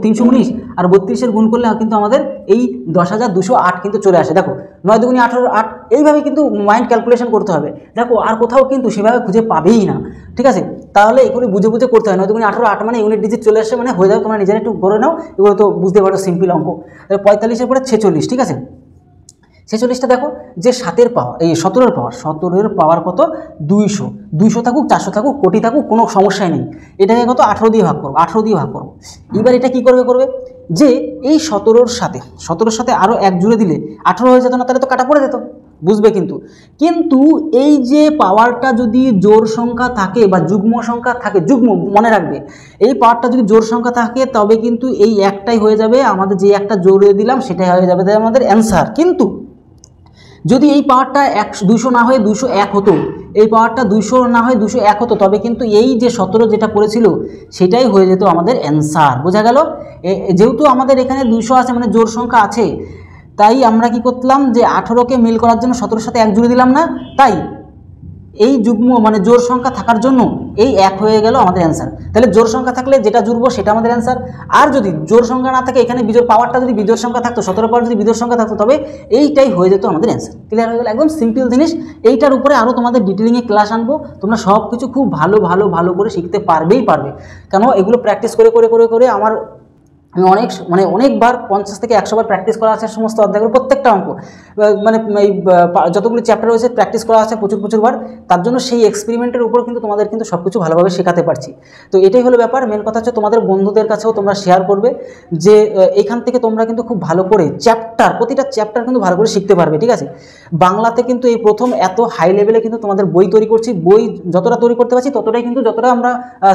319 আর 32-এর গুণ করলে কিন্তু আমাদের এই 10,208 কিন্তু চলে আসে। দেখো 9 দুগুণে 18, 8, এইভাবে কিন্তু মাইন্ড ক্যালকুলেশন করতে হবে। দেখো আর কোথাও কিন্তু সেভাবে খুঁজে পাবেই না, ঠিক আছে। তাহলে এগুলো বুঝে করতে হয়। 9 দুগুণে 18, 8 মানে ইউনিট ডিজিট চলে আসে, মানে হয়ে যাবে। তোমরা নিজেরা একটু করে নাও, এগুলো তো বুঝতে পারো সিম্পল অঙ্ক। 45-এর পরে 46, ঠিক আছে। 46টা দেখো, যে 7-এর পাওয়ার, এই 17-এর পাওয়ার কত, 200 থাকুক, 400 থাকুক, কোটি থাকুক, কোনো সমস্যাই নেই। এটাকে কত 18 দিয়ে ভাগ করবো। এবার এটা কি করবে যে এই 17-র সাথে আরও 1 জুড়ে দিলে 18 হয়ে যেত না, তাহলে তো কাটা পড়ে যেত, বুঝবে। কিন্তু এই যে পাওয়ারটা যদি জোড় সংখ্যা থাকে বা যুগ্ম সংখ্যা থাকে, মনে রাখবে, এই পাওয়ারটা যদি জোড় সংখ্যা থাকে, তবে কিন্তু এই একটাই হয়ে যাবে আমাদের, যে একটা জোড়ে দিলাম সেটাই হয়ে যাবে আমাদের অ্যান্সার। কিন্তু যদি এই পাওয়ারটা 200 না হয়ে 201 হতো, এই পাওয়ারটা 200 না হয়ে 201 হতো, তবে কিন্তু এই যে 17 যেটা পড়েছিল সেটাই হয়ে যেত আমাদের অ্যান্সার। বোঝা গেল? যেহেতু আমাদের এখানে 200 আছে, মানে জোড় সংখ্যা আছে, তাই আমরা কি করলাম, যে 18কে মিল করার জন্য 17-এর সাথে 1 জুড়ে দিলাম না, তাই এই যুগ্ম মানে জোড় সংখ্যা থাকার জন্য এই 1 হয়ে গেল আমাদের অ্যান্সার। তাহলে জোড় সংখ্যা থাকলে যেটা জুড়বো সেটা আমাদের অ্যান্সার। আর যদি জোড় সংখ্যা না থাকে, এখানে বিজোড় পাওয়ারটা যদি বিজোড় সংখ্যা থাকতো, 17 পাওয়ার যদি বিজোড় সংখ্যা থাকতো, তবে এইটাই হয়ে যেত আমাদের অ্যান্সার। ক্লিয়ার হয়ে গেল? একদম সিম্পল জিনিস। এইটার উপরে আরও তোমাদের ডিটেলিংয়ে ক্লাস আনবো, তোমরা সব কিছু খুব ভালো করে শিখতে পারবে। কেন এগুলো প্র্যাকটিস করে আমি অনেকবার 50 থেকে 100 বার প্র্যাকটিস করা আছে সমস্ত অধ্যায়গুলো, প্রত্যেকটা অঙ্ক, মানে এই যতগুলো চ্যাপ্টার রয়েছে প্র্যাকটিস করা আছে প্রচুর বার। তার জন্য সেই এক্সপেরিমেন্টের উপর কিন্তু তোমাদের কিন্তু সব কিছু ভালোভাবে শেখাতে পারছি। তো এটাই হলো ব্যাপার। মেন কথা হচ্ছে তোমাদের বন্ধুদের কাছেও তোমরা শেয়ার করবে, যে এখান থেকে তোমরা কিন্তু খুব ভালো করে প্রতিটা চ্যাপ্টার কিন্তু ভালো করে শিখতে পারবে, ঠিক আছে। বাংলাতে কিন্তু এই প্রথম এত হাই লেভেলে কিন্তু তোমাদের বই তৈরি করছি। বই যতটা তৈরি করতে পারছি ততটাই কিন্তু, যতটা আমরা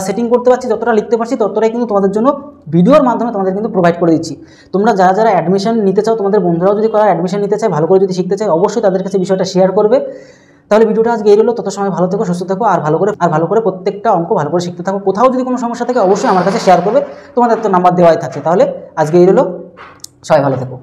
সেটিং করতে পারছি, যতটা লিখতে পারছি ততটাই কিন্তু তোমাদের জন্য ভিডিওর মাধ্যমে তোমাদের কিন্তু প্রোভাইড করে দিচ্ছি। তোমরা যারা যারা অ্যাডমিশন নিতে চাও, তোমাদের বন্ধুরাও যদি কারো অ্যাডমিশন নিতে চায়, ভালো করে যদি শিখতে চায়, অবশ্যই তাদের কাছে বিষয়টা শেয়ার করবে। তাহলে ভিডিওটা আজকে এই হলো। তত সময় ভালো থেকো, সুস্থ থাকো, আর ভালো করে প্রত্যেকটা অঙ্ক ভালো করে শিখতে থাকো। কোথাও যদি কোনো সমস্যা থাকে অবশ্যই আমার কাছে শেয়ার করবে, তোমাদের তো নাম্বার দেওয়াই থাকছে। তাহলে আজকে এই হলো, সবাই ভালো থেকো।